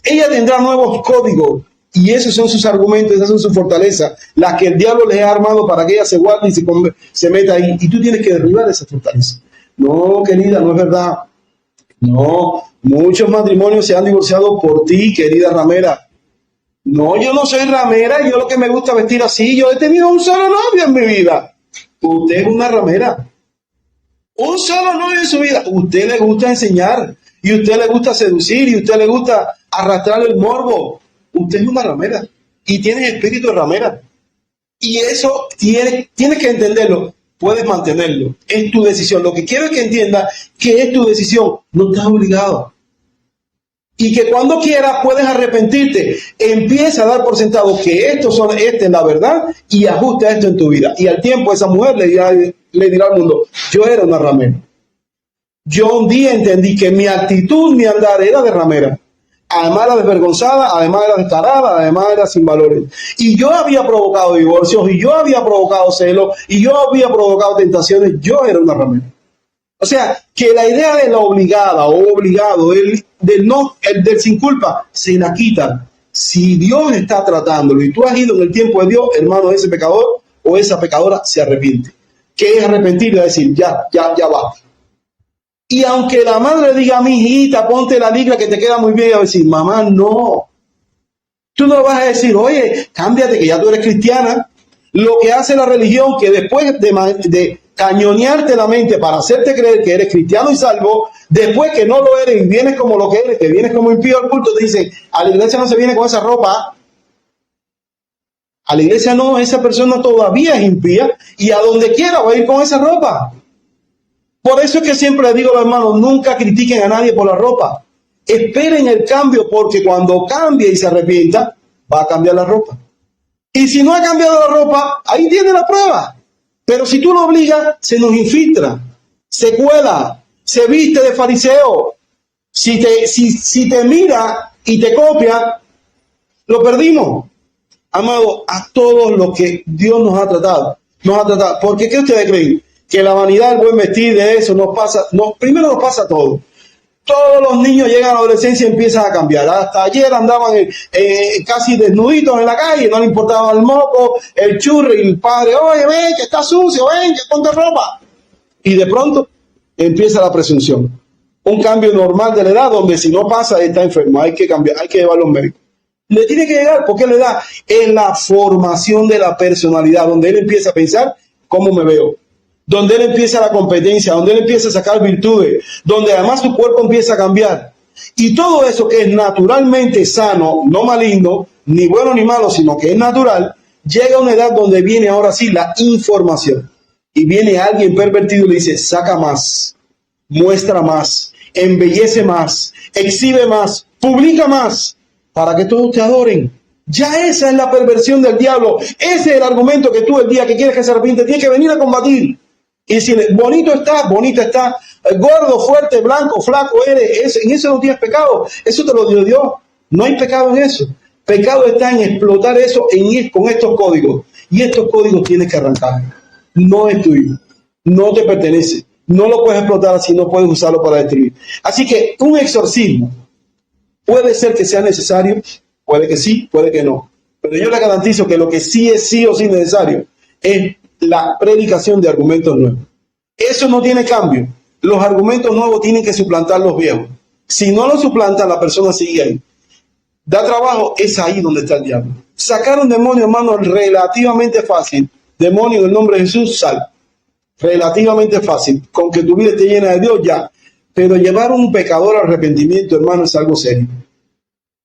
Ella tendrá nuevos códigos y esos son sus argumentos, esas son sus fortalezas, las que el diablo les ha armado para que ella se guarde y se meta ahí. Y tú tienes que derribar esa fortaleza. No, querida, no es verdad. No, muchos matrimonios se han divorciado por ti, querida ramera. No, yo no soy ramera, yo lo que me gusta vestir así, yo he tenido un solo novio en mi vida. Usted es una ramera. Un solo novio en su vida. Usted le gusta enseñar, y usted le gusta seducir, y usted le gusta arrastrar el morbo. Usted es una ramera, y tiene espíritu de ramera. Y eso tienes que entenderlo. Puedes mantenerlo. Es tu decisión. Lo que quiero es que entiendas que es tu decisión. No estás obligado. Y que cuando quieras puedes arrepentirte. Empieza a dar por sentado que esta es la verdad y ajusta esto en tu vida. Y al tiempo esa mujer le dirá al mundo, yo era una ramera. Yo un día entendí que mi actitud, mi andar era de ramera. Además era desvergonzada, además era descarada, además era sin valores. Y yo había provocado divorcios, y yo había provocado celos, y yo había provocado tentaciones. Yo era una ramera. O sea, que la idea de la obligada o obligado, el del sin culpa, se la quita. Si Dios está tratándolo y tú has ido en el tiempo de Dios, hermano, ese pecador o esa pecadora se arrepiente. ¿Qué es arrepentir? Es decir, ya va. Y aunque la madre diga a mi hijita, ponte la liga que te queda muy bien, y va a decir, mamá, no. Tú no vas a decir, oye, cámbiate que ya tú eres cristiana. Lo que hace la religión, que después de cañonearte la mente para hacerte creer que eres cristiano y salvo, después que no lo eres y vienes como lo que eres, que vienes como impío al culto, te dicen, a la iglesia no se viene con esa ropa. A la iglesia no, esa persona todavía es impía y a donde quiera va a ir con esa ropa. Por eso es que siempre les digo a los hermanos, nunca critiquen a nadie por la ropa. Esperen el cambio, porque cuando cambie y se arrepienta, va a cambiar la ropa. Y si no ha cambiado la ropa, ahí tiene la prueba. Pero si tú lo obligas, se nos infiltra, se cuela, se viste de fariseo. Si te mira y te copia, lo perdimos. Amado, a todos los que Dios nos ha tratado. Porque ¿qué ustedes creen? Que la vanidad, el buen vestir, de eso nos pasa. No, primero nos pasa todo. Todos los niños llegan a la adolescencia y empiezan a cambiar. Hasta ayer andaban casi desnuditos en la calle, no le importaba el moco, el churro, y el padre, oye, ven, que está sucio, ven, que ponte ropa. Y de pronto empieza la presunción. Un cambio normal de la edad, donde si no pasa, está enfermo, hay que cambiar, hay que llevarlo a un médico. Le tiene que llegar, porque le da en la formación de la personalidad, donde él empieza a pensar cómo me veo. Donde él empieza la competencia, donde él empieza a sacar virtudes, donde además su cuerpo empieza a cambiar. Y todo eso que es naturalmente sano, no maligno, ni bueno ni malo, sino que es natural, llega a una edad donde viene ahora sí la información. Y viene alguien pervertido y le dice, saca más, muestra más, embellece más, exhibe más, publica más, para que todos te adoren. Ya esa es la perversión del diablo. Ese es el argumento que tú el día que quieres que se arrepiente tienes que venir a combatir. Y decirle, bonita está, gordo, fuerte, blanco, flaco eres, en eso no tienes pecado, eso te lo dio Dios, no hay pecado en eso. Pecado está en explotar eso con estos códigos, y estos códigos tienes que arrancar. No es tuyo, no te pertenece, no lo puedes explotar así, no puedes usarlo para destruir. Así que un exorcismo puede ser que sea necesario, puede que sí, puede que no, pero yo le garantizo que lo que sí es sí o sí necesario es la predicación de argumentos nuevos. Eso no tiene cambio. Los argumentos nuevos tienen que suplantar los viejos. Si no los suplantan, la persona sigue ahí. Da trabajo, es ahí donde está el diablo. Sacar un demonio, hermano, relativamente fácil. Demonio en el nombre de Jesús, sal. Relativamente fácil. Con que tu vida esté llena de Dios, ya. Pero llevar a un pecador al arrepentimiento, hermano, es algo serio.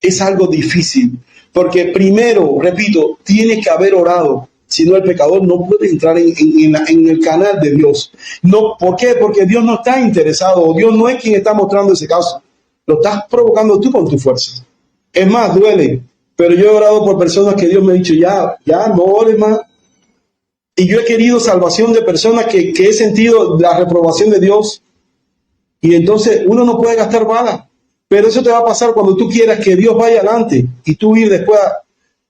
Es algo difícil. Porque primero, repito, tienes que haber orado. Si no, el pecador no puede entrar en el canal de Dios. No, ¿por qué? Porque Dios no está interesado. Dios no es quien está mostrando ese caso. Lo estás provocando tú con tu fuerza. Es más, duele. Pero yo he orado por personas que Dios me ha dicho, ya, no ores más. Y yo he querido salvación de personas que he sentido la reprobación de Dios. Y entonces uno no puede gastar balas. Pero eso te va a pasar cuando tú quieras que Dios vaya adelante y tú ir después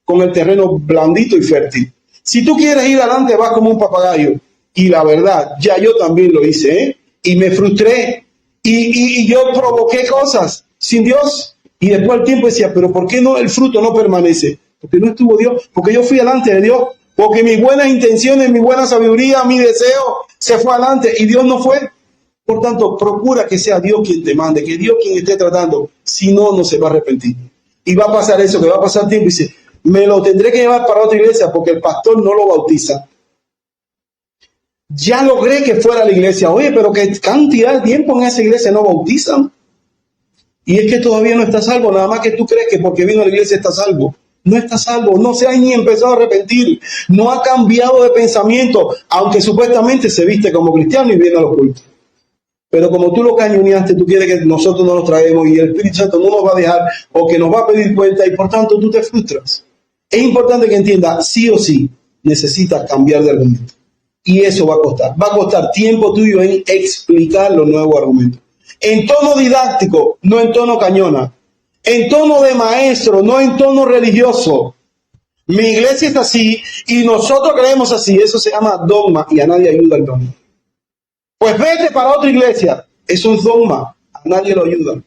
con el terreno blandito y fértil. Si tú quieres ir adelante, vas como un papagayo. Y la verdad, ya yo también lo hice, ¿eh? Y me frustré. Y yo provoqué cosas sin Dios. Y después al tiempo decía, pero ¿por qué no el fruto no permanece? Porque no estuvo Dios. Porque yo fui adelante de Dios. Porque mis buenas intenciones, mi buena sabiduría, mi deseo se fue adelante. Y Dios no fue. Por tanto, procura que sea Dios quien te mande. Que Dios quien esté tratando. Si no, no se va a arrepentir. Y va a pasar eso, que va a pasar tiempo y dice, me lo tendré que llevar para otra iglesia porque el pastor no lo bautiza. Ya logré que fuera a la iglesia. Oye, pero qué cantidad de tiempo en esa iglesia no bautizan. Y es que todavía no está salvo. Nada más que tú crees que porque vino a la iglesia está salvo. No está salvo. No se ha ni empezado a arrepentir. No ha cambiado de pensamiento. Aunque supuestamente se viste como cristiano y viene a los cultos. Pero como tú lo cañoneaste, tú quieres que nosotros no los traemos y el Espíritu Santo no nos va a dejar o que nos va a pedir cuenta y por tanto tú te frustras. Es importante que entienda, sí o sí, necesitas cambiar de argumento. Y eso va a costar. Va a costar tiempo tuyo en explicar los nuevos argumentos. En tono didáctico, no en tono cañona. En tono de maestro, no en tono religioso. Mi iglesia es así y nosotros creemos así. Eso se llama dogma y a nadie ayuda el dogma. Pues vete para otra iglesia. Eso es dogma. A nadie lo ayuda.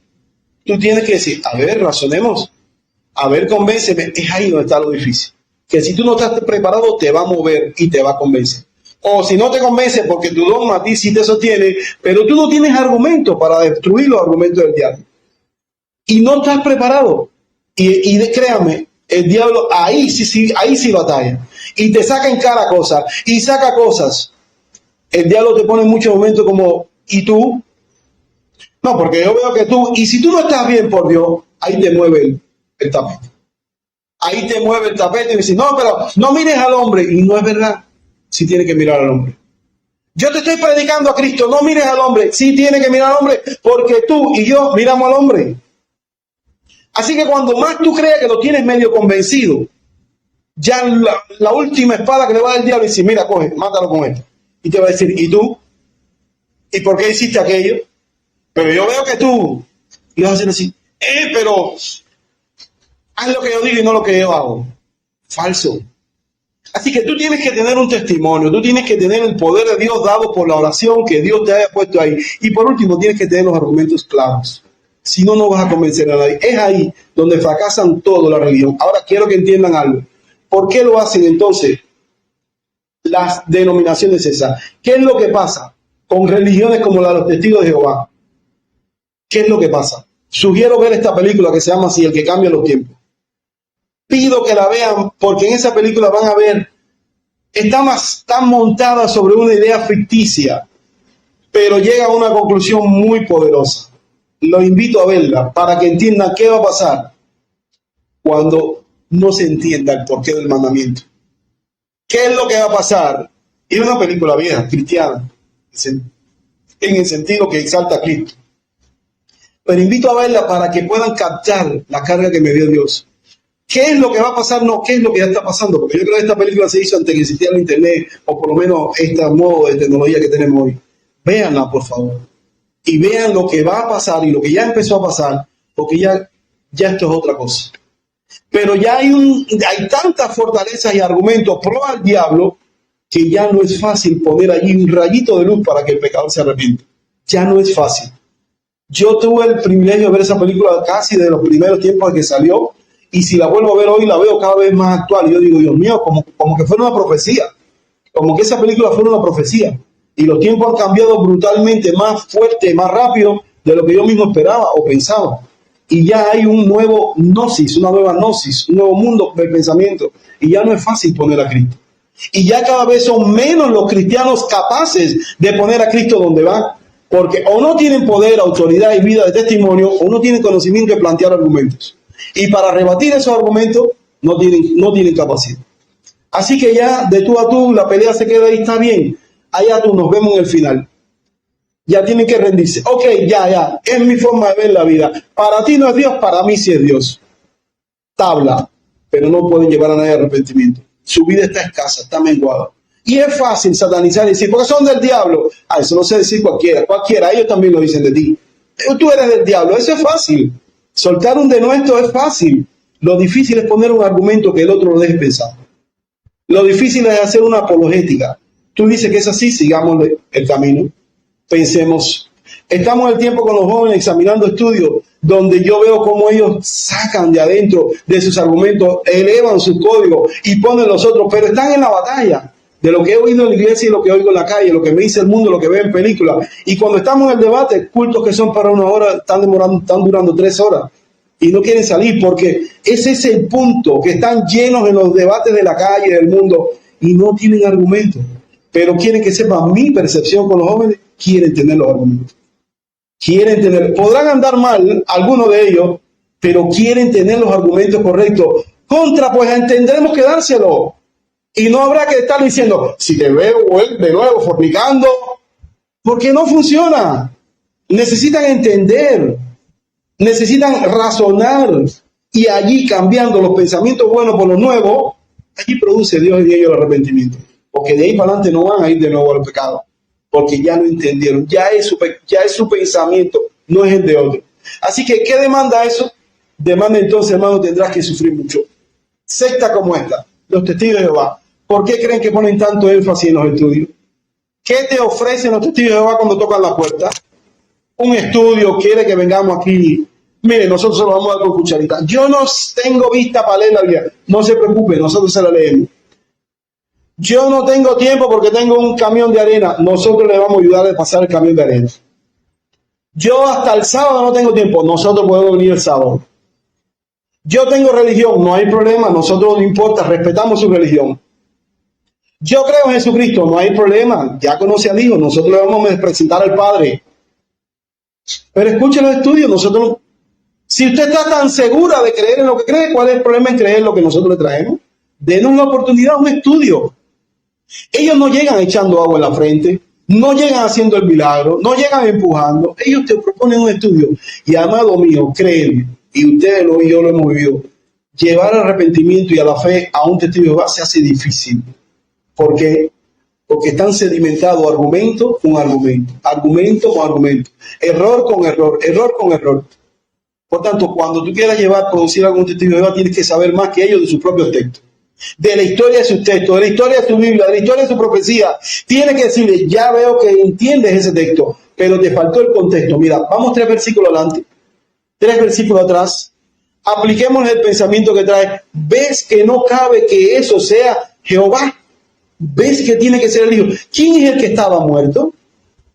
Tú tienes que decir, a ver, razonemos. A ver, convénceme. Es ahí donde está lo difícil. Que si tú no estás preparado, te va a mover y te va a convencer. O si no te convence porque tu dogma a ti sí te sostiene, pero tú no tienes argumentos para destruir los argumentos del diablo. Y no estás preparado. Y créame, el diablo ahí sí batalla. Y te saca en cara cosas. Y saca cosas. El diablo te pone en muchos momentos como, ¿y tú? No, porque yo veo que tú, y si tú no estás bien por Dios, ahí te mueve el tapete. Ahí te mueve el tapete y dices, no, pero no mires al hombre. Y no es verdad. Sí tiene que mirar al hombre. Yo te estoy predicando a Cristo, no mires al hombre. Sí tiene que mirar al hombre, porque tú y yo miramos al hombre. Así que cuando más tú creas que lo tienes medio convencido, ya la última espada que le va a dar el diablo y dice, mira, coge, mátalo con esto. Y te va a decir, ¿y tú? ¿Y por qué hiciste aquello? Pero yo veo que tú, y vas a decir así, pero haz lo que yo digo y no lo que yo hago. Falso. Así que tú tienes que tener un testimonio, tú tienes que tener el poder de Dios dado por la oración que Dios te haya puesto ahí. Y por último, tienes que tener los argumentos claros. Si no, no vas a convencer a nadie. Es ahí donde fracasan toda la religión. Ahora quiero que entiendan algo. ¿Por qué lo hacen entonces las denominaciones esas? ¿Qué es lo que pasa con religiones como la de los testigos de Jehová? ¿Qué es lo que pasa? Sugiero ver esta película que se llama así, El que cambia los tiempos. Pido que la vean porque en esa película van a ver, está montada sobre una idea ficticia, pero llega a una conclusión muy poderosa. Los invito a verla para que entiendan qué va a pasar cuando no se entienda el porqué del mandamiento. ¿Qué es lo que va a pasar? Es una película vieja, cristiana, en el sentido que exalta a Cristo. Pero invito a verla para que puedan captar la carga que me dio Dios. ¿Qué es lo que va a pasar? No, ¿qué es lo que ya está pasando? Porque yo creo que esta película se hizo antes que existiera el internet, o por lo menos este modo de tecnología que tenemos hoy. Véanla, por favor. Y vean lo que va a pasar y lo que ya empezó a pasar, porque ya esto es otra cosa. Pero ya hay tantas fortalezas y argumentos pro al diablo que ya no es fácil poner allí un rayito de luz para que el pecador se arrepienta. Ya no es fácil. Yo tuve el privilegio de ver esa película casi de los primeros tiempos en que salió, y si la vuelvo a ver hoy, la veo cada vez más actual. Y yo digo, Dios mío, como que fuera una profecía. Como que esa película fuera una profecía. Y los tiempos han cambiado brutalmente, más fuerte, más rápido de lo que yo mismo esperaba o pensaba. Y ya hay un nuevo gnosis, una nueva gnosis, un nuevo mundo del pensamiento. Y ya no es fácil poner a Cristo. Y ya cada vez son menos los cristianos capaces de poner a Cristo donde van. Porque o no tienen poder, autoridad y vida de testimonio, o no tienen conocimiento de plantear argumentos. Y para rebatir esos argumentos, no tienen capacidad. Así que ya de tú a tú, la pelea se queda ahí, está bien. Allá tú, nos vemos en el final. Ya tienen que rendirse. Ok, ya, es mi forma de ver la vida. Para ti no es Dios, para mí sí es Dios. Tabla, pero no pueden llevar a nadie a arrepentimiento. Su vida está escasa, está menguada. Y es fácil satanizar y decir, porque son del diablo. Eso no sé decir cualquiera, ellos también lo dicen de ti. Tú eres del diablo, eso es fácil. Soltar un denuesto es fácil. Lo difícil es poner un argumento que el otro lo deje pensar. Lo difícil es hacer una apologética. Tú dices que es así, sigamos el camino. Pensemos. Estamos en el tiempo con los jóvenes examinando estudios donde yo veo cómo ellos sacan de adentro de sus argumentos, elevan su código y ponen los otros, pero están en la batalla de lo que he oído en la iglesia y lo que oigo en la calle, lo que me dice el mundo, lo que veo en películas. Y cuando estamos en el debate, cultos que son para 1 hora están durando 3 horas y no quieren salir porque ese es el punto, que están llenos en los debates de la calle, del mundo, y no tienen argumentos. Pero quieren que sepa mi percepción con los jóvenes, quieren tener los argumentos. Podrán andar mal algunos de ellos, pero quieren tener los argumentos correctos. Pues tendremos que dárselo. Y no habrá que estar diciendo, si te veo de nuevo fornicando, porque no funciona. Necesitan entender, necesitan razonar, y allí cambiando los pensamientos buenos por los nuevos, allí produce Dios en ellos el arrepentimiento. porque de ahí para adelante no van a ir de nuevo al pecado, porque ya no entendieron, ya es su pensamiento, no es el de otro. Así que, ¿qué demanda eso? Demanda entonces, hermano, tendrás que sufrir mucho. Secta como esta, los testigos de Jehová, ¿por qué creen que ponen tanto énfasis en los estudios? ¿Qué te ofrecen los testigos de Jehová cuando tocan la puerta? Un estudio, quiere que vengamos aquí. Mire, nosotros se lo vamos a dar con cucharita. Yo no tengo vista para leer la Biblia. No se preocupe, nosotros se la leemos. Yo no tengo tiempo porque tengo un camión de arena. Nosotros le vamos a ayudar a pasar el camión de arena. Yo hasta el sábado no tengo tiempo. Nosotros podemos venir el sábado. Yo tengo religión, no hay problema. Nosotros no importa, respetamos su religión. Yo creo en Jesucristo, no hay problema. Ya conoce al Hijo, nosotros le vamos a presentar al Padre. Pero escuchen los estudios, nosotros... Si usted está tan segura de creer en lo que cree, ¿cuál es el problema en creer en lo que nosotros le traemos? Denos la oportunidad a un estudio. Ellos no llegan echando agua en la frente, no llegan haciendo el milagro, no llegan empujando. Ellos te proponen un estudio. Y amado mío, créeme, y ustedes y yo lo hemos vivido, llevar al arrepentimiento y a la fe a un testigo de Jehová se hace difícil. ¿Por qué? Porque están sedimentados argumento con argumento, argumento con argumento, error con error, error con error. Por tanto, cuando tú quieras producir algún testigo de Jehová, tienes que saber más que ellos de sus propios textos, de la historia de sus textos, de la historia de su Biblia, de la historia de su profecía. Tienes que decirle, ya veo que entiendes ese texto, pero te faltó el contexto. Mira, vamos 3 versículos adelante, 3 versículos atrás, apliquemos el pensamiento que trae. ¿Ves que no cabe que eso sea Jehová? ¿Ves que tiene que ser el Hijo? ¿Quién es el que estaba muerto?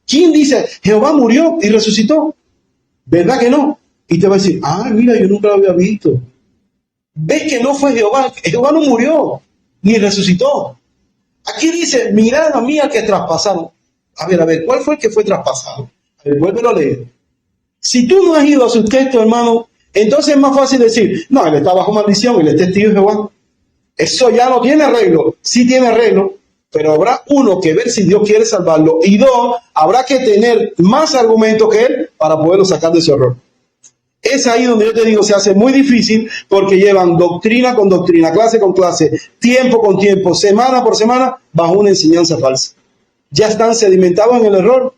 ¿Quién dice, Jehová murió y resucitó? ¿Verdad que no? Y te va a decir, mira, yo nunca lo había visto. ¿Ves que no fue Jehová? Jehová no murió, ni resucitó. Aquí dice, mirad a mí al que traspasaron. A ver, ¿cuál fue el que fue traspasado? A ver, vuélvelo a leer. Si tú no has ido a su texto, hermano, entonces es más fácil decir, no, él está bajo maldición, él es testigo de Jehová. Eso ya no tiene arreglo. Sí tiene arreglo, pero habrá uno que ver si Dios quiere salvarlo. Y 2, habrá que tener más argumentos que él para poderlo sacar de su error. Es ahí donde yo te digo, se hace muy difícil porque llevan doctrina con doctrina, clase con clase, tiempo con tiempo, semana por semana, bajo una enseñanza falsa. Ya están sedimentados en el error.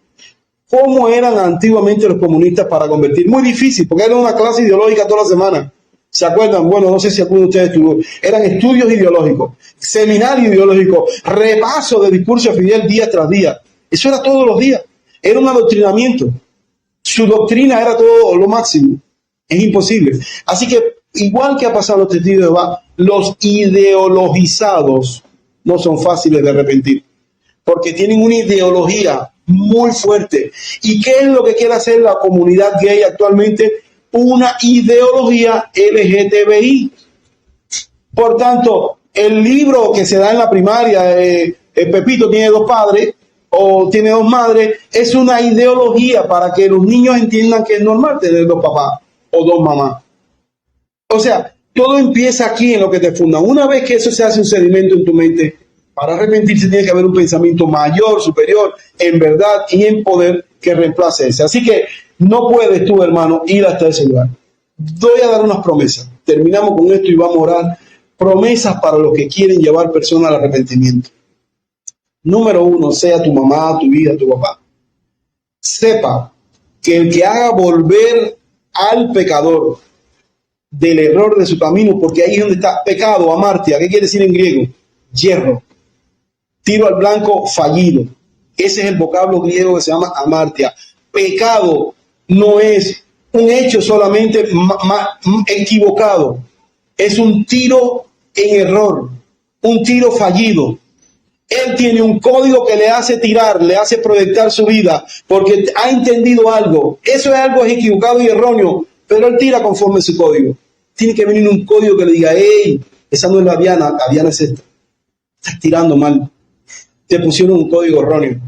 ¿Cómo eran antiguamente los comunistas para convertir? Muy difícil, porque era una clase ideológica toda la semana. ¿Se acuerdan? Bueno, no sé si alguno de ustedes estuvo. Eran estudios ideológicos, seminario ideológico, repaso de discurso fidel día tras día. Eso era todos los días. Era un adoctrinamiento. Su doctrina era todo lo máximo. Es imposible. Así que, igual que ha pasado los testigos de Jehová, los ideologizados no son fáciles de arrepentir, porque tienen una ideología muy fuerte. ¿Y qué es lo que quiere hacer la comunidad gay actualmente? Una ideología LGTBI. Por tanto, el libro que se da en la primaria, Pepito tiene 2 padres o tiene 2 madres, es una ideología para que los niños entiendan que es normal tener 2 papás o 2 mamás. O sea, todo empieza aquí en lo que te funda. Una vez que eso se hace un sedimento en tu mente, para arrepentirse tiene que haber un pensamiento mayor, superior, en verdad y en poder que reemplace ese. Así que no puedes tú, hermano, ir hasta ese lugar. Voy a dar unas promesas. Terminamos con esto y vamos a orar. Promesas para los que quieren llevar personas al arrepentimiento. Número 1, sea tu mamá, tu hija, tu papá. Sepa que el que haga volver al pecador del error de su camino, porque ahí es donde está pecado, amartia. ¿Qué quiere decir en griego? Hierro. Tiro al blanco, fallido. Ese es el vocablo griego que se llama amartia. Pecado no es un hecho solamente equivocado. Es un tiro en error, un tiro fallido. Él tiene un código que le hace tirar, le hace proyectar su vida, porque ha entendido algo. Eso es algo equivocado y erróneo, pero él tira conforme a su código. Tiene que venir un código que le diga, hey, esa no es la Diana es esta. Estás tirando mal. Te pusieron un código erróneo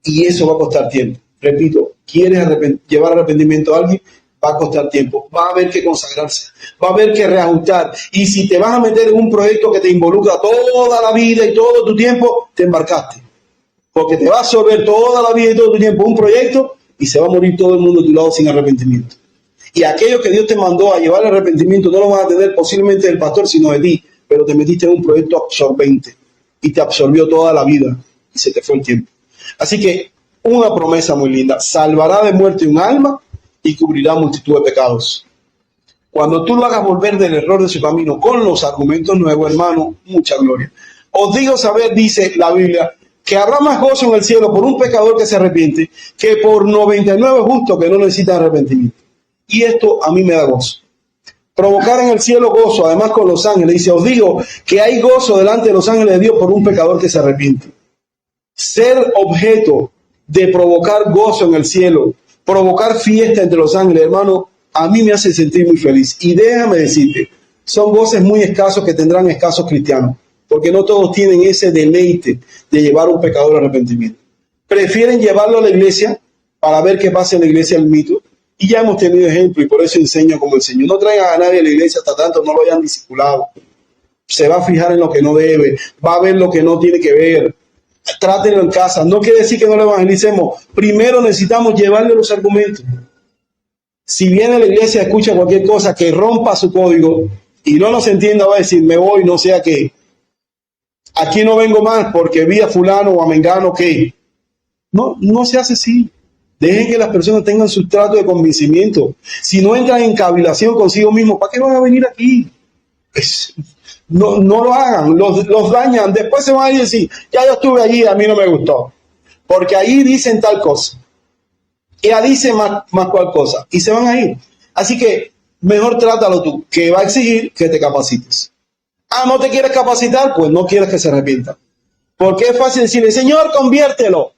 y eso va a costar tiempo. Repito, ¿quieres llevar arrepentimiento a alguien? Va a costar tiempo, va a haber que consagrarse, va a haber que reajustar. Y si te vas a meter en un proyecto que te involucra toda la vida y todo tu tiempo, te embarcaste. Porque te va a absorber toda la vida y todo tu tiempo un proyecto y se va a morir todo el mundo a tu lado sin arrepentimiento. Y aquellos que Dios te mandó a llevar arrepentimiento no lo van a tener posiblemente del pastor, sino de ti, pero te metiste en un proyecto absorbente. y te absorbió toda la vida y se te fue el tiempo. Así que una promesa muy linda: salvará de muerte un alma y cubrirá multitud de pecados. Cuando tú lo hagas volver del error de su camino con los argumentos nuevos, hermano, mucha gloria. Os digo saber, dice la Biblia, que habrá más gozo en el cielo por un pecador que se arrepiente que por 99 justos que no necesitan arrepentimiento. Y esto a mí me da gozo. Provocar en el cielo gozo, además con los ángeles. Dice, os digo que hay gozo delante de los ángeles de Dios por un pecador que se arrepiente. Ser objeto de provocar gozo en el cielo, provocar fiesta entre los ángeles, hermano, a mí me hace sentir muy feliz. Y déjame decirte, son goces muy escasos que tendrán escasos cristianos, porque no todos tienen ese deleite de llevar a un pecador al arrepentimiento. Prefieren llevarlo a la iglesia para ver qué pasa en la iglesia el mito. Y ya hemos tenido ejemplo, y por eso enseño como el Señor. No traigan a nadie a la iglesia hasta tanto no lo hayan discipulado. Se va a fijar en lo que no debe, va a ver lo que no tiene que ver. Trátenlo en casa. No quiere decir que no lo evangelicemos. Primero necesitamos llevarle los argumentos. Si viene a la iglesia, escucha cualquier cosa que rompa su código y no nos entienda, va a decir, me voy, no sé a qué. Aquí no vengo más porque vi a fulano o a mengano que... No se hace así. Dejen que las personas tengan su trato de convencimiento. Si no entran en cavilación consigo mismos, ¿para qué van a venir aquí? No lo hagan, los dañan. Después se van a decir, ya yo estuve allí, a mí no me gustó. Porque ahí dicen tal cosa. Ella dice más cual cosa. Y se van a ir. Así que mejor trátalo tú, que va a exigir que te capacites. ¿No te quieres capacitar? Pues no quieres que se arrepienta. Porque es fácil decirle, Señor, conviértelo.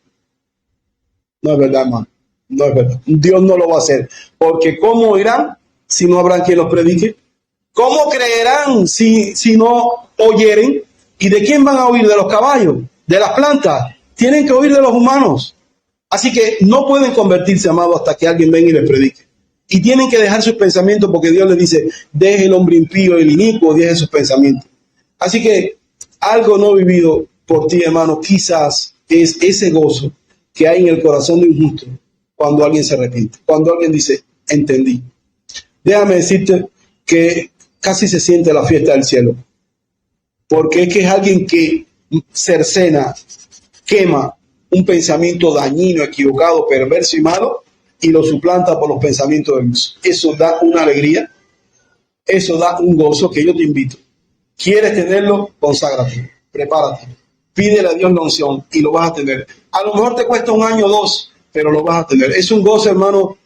No es verdad, hermano. No es verdad. Dios no lo va a hacer. Porque ¿cómo oirán si no habrá quien los predique? ¿Cómo creerán si no oyeren? ¿Y de quién van a oír? ¿De los caballos? ¿De las plantas? Tienen que oír de los humanos. Así que no pueden convertirse, amados, hasta que alguien venga y les predique. Y tienen que dejar sus pensamientos porque Dios les dice, deje el hombre impío y el inicuo, deje sus pensamientos. Así que algo no vivido por ti, hermano, quizás es ese gozo que hay en el corazón de un justo cuando alguien se arrepiente, cuando alguien dice, entendí. Déjame decirte que casi se siente la fiesta del cielo, porque es que es alguien que cercena, quema un pensamiento dañino, equivocado, perverso y malo, y lo suplanta por los pensamientos de luz. Eso da una alegría, eso da un gozo que yo te invito. ¿Quieres tenerlo? Conságrate, prepárate, pídele a Dios la unción y lo vas a tener. A lo mejor te cuesta 1 año o 2, pero lo vas a tener. Es un gozo, hermano,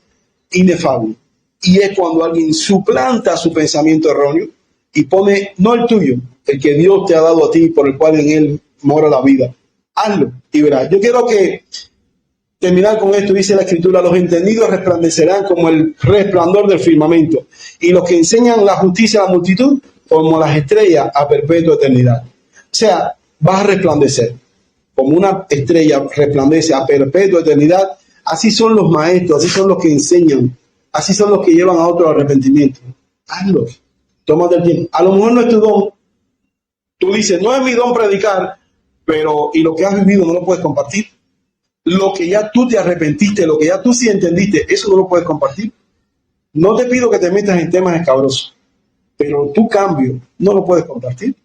inefable. Y es cuando alguien suplanta su pensamiento erróneo y pone, no el tuyo, el que Dios te ha dado a ti, por el cual en él mora la vida. Hazlo y verás. Yo quiero que terminar con esto. Dice la Escritura, los entendidos resplandecerán como el resplandor del firmamento, y los que enseñan la justicia a la multitud como las estrellas a perpetua eternidad. O sea, vas a resplandecer como una estrella resplandece a perpetua eternidad. Así son los maestros, así son los que enseñan, así son los que llevan a otros al arrepentimiento. Hazlo, tómate el tiempo. A lo mejor no es tu don. Tú dices, no es mi don predicar, pero y lo que has vivido no lo puedes compartir. Lo que ya tú te arrepentiste, lo que ya tú sí entendiste, eso no lo puedes compartir. No te pido que te metas en temas escabrosos, pero tu cambio no lo puedes compartir.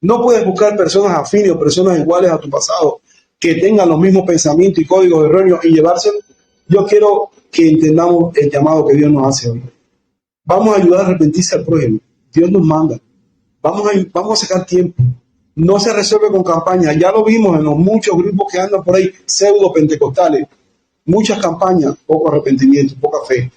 No puedes buscar personas afines o personas iguales a tu pasado que tengan los mismos pensamientos y códigos erróneos y llevárselos. Yo quiero que entendamos el llamado que Dios nos hace hoy. Vamos a ayudar a arrepentirse al prójimo. Dios nos manda. Vamos a sacar tiempo. No se resuelve con campañas. Ya lo vimos en los muchos grupos que andan por ahí, pseudo pentecostales. Muchas campañas, poco arrepentimiento, poca fe.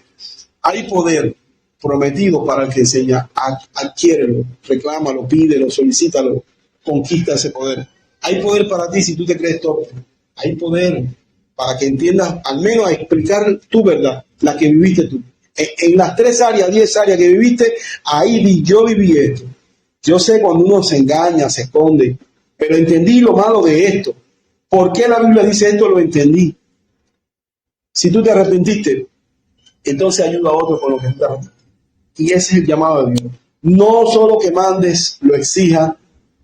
Hay poder prometido para el que enseña. Adquiérelo, reclámalo, pídelo, solicítalo, conquista ese poder. Hay poder para ti si tú te crees torpe. Hay poder para que entiendas, al menos a explicar tu verdad, la que viviste tú. En las 3 áreas, 10 áreas que viviste, ahí yo viví esto. Yo sé cuando uno se engaña, se esconde, pero entendí lo malo de esto. ¿Por qué la Biblia dice esto? Lo entendí. Si tú te arrepentiste, entonces ayuda a otro con lo que tú te arrepentiste. Y ese es el llamado de Dios. No solo que mandes, lo exijas,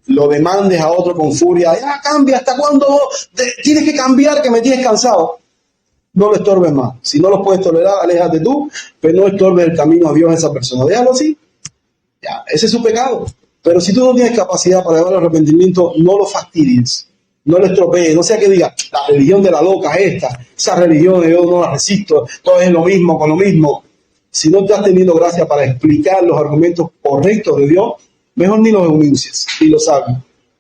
lo demandes a otro con furia. Ya cambia, ¿hasta cuándo tienes que cambiar que me tienes cansado? No lo estorbes más. Si no lo puedes tolerar, aléjate tú, pero no estorbes el camino a Dios a esa persona. Déjalo así. Ya, ese es su pecado. Pero si tú no tienes capacidad para llevar al arrepentimiento, no lo fastidies, no le estropees, no sea que diga, la religión de la loca es esa religión yo no la resisto, todo es lo mismo con lo mismo. Si no estás teniendo gracia para explicar los argumentos correctos de Dios, mejor ni los enuncies, ni los hagas.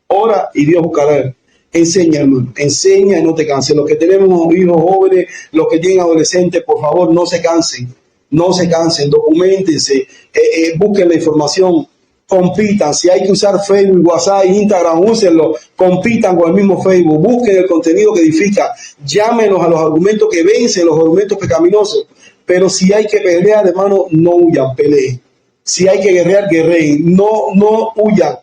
Ora y Dios buscará. Enseña, hermano, enseña y no te canses. Los que tenemos hijos jóvenes, los que tienen adolescentes, por favor, no se cansen, documentense, busquen la información, compitan. Si hay que usar Facebook, WhatsApp, Instagram, úsenlo, compitan con el mismo Facebook, busquen el contenido que edifica, llámenos a los argumentos que vencen, los argumentos pecaminosos. Pero si hay que pelear, hermano, no huyan, peleen. Si hay que guerrear, guerreen, no huyan.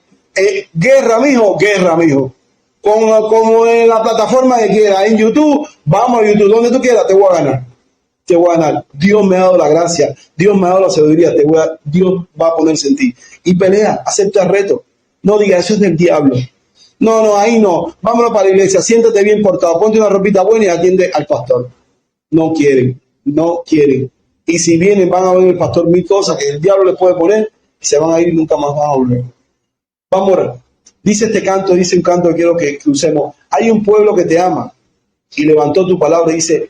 Guerra, mijo. Como en la plataforma que quiera, en YouTube, vamos a YouTube, donde tú quieras, te voy a ganar. Dios me ha dado la gracia, Dios me ha dado la sabiduría, Dios va a ponerse en ti. Y pelea, acepta el reto. No diga, eso es del diablo. No, ahí no. Vámonos para la iglesia, siéntate bien portado, ponte una ropita buena y atiende al pastor. No quieren. Y si vienen, van a ver el pastor mil cosas que el diablo les puede poner y se van a ir y nunca más van a volver. Vamos a orar. Dice un canto que quiero que usemos. Hay un pueblo que te ama y levantó tu palabra y dice,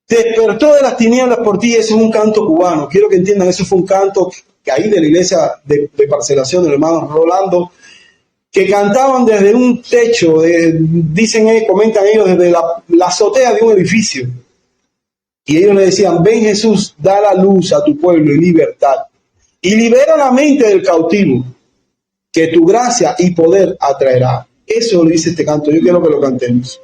despertó de las tinieblas por ti. Eso es un canto cubano. Quiero que entiendan, eso fue un canto que ahí de la iglesia de Parcelación del hermano Rolando, que cantaban desde un techo, comentan ellos, desde la azotea de un edificio. Y ellos le decían, ven Jesús, da la luz a tu pueblo y libertad. Y libera la mente del cautivo, que tu gracia y poder atraerá. Eso lo dice este canto. Yo quiero que lo cantemos.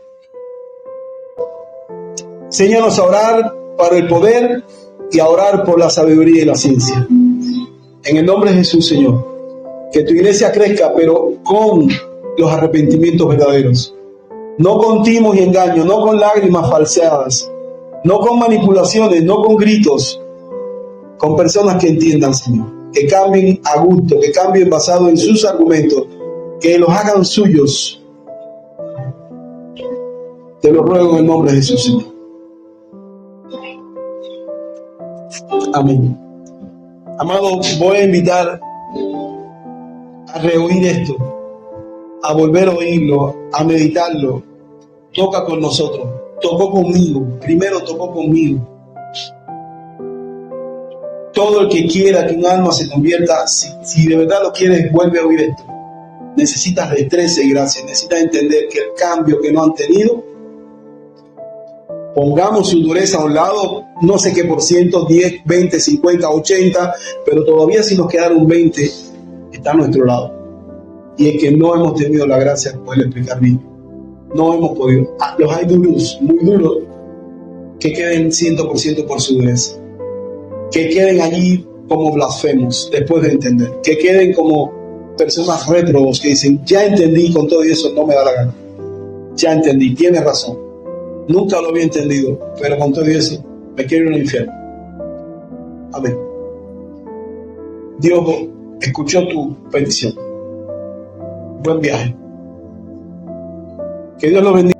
Enséñanos a orar para el poder y a orar por la sabiduría y la ciencia. En el nombre de Jesús, Señor. Que tu iglesia crezca, pero con los arrepentimientos verdaderos. No con timos y engaños, no con lágrimas falseadas, no con manipulaciones, no con gritos, con personas que entiendan, Señor. Que cambien a gusto, que cambien basado en sus argumentos, que los hagan suyos. Te lo ruego en el nombre de Jesús, Señor. Amén. Amado, voy a invitar a reoír esto, a volver a oírlo, a meditarlo. Toca con nosotros. Tocó conmigo. Primero tocó conmigo. Todo el que quiera que un alma se convierta, si de verdad lo quieres, vuelve a oír esto. Necesitas destreza y gracia. Necesitas entender que el cambio que no han tenido, pongamos su dureza a un lado, no sé qué por ciento, 10, 20, 50, 80, pero todavía si nos quedaron 20, está a nuestro lado. Y es que no hemos tenido la gracia de poder explicar bien. No hemos podido. Los hay duros, muy duros, que queden 100% por su dureza. Que queden allí como blasfemos después de entender, que queden como personas réprobos que dicen, ya entendí, con todo eso no me da la gana, ya entendí, tienes razón, nunca lo había entendido, pero con todo eso me quiero ir al infierno. Amén. Dios escuchó tu petición. Buen viaje. Que Dios los bendiga.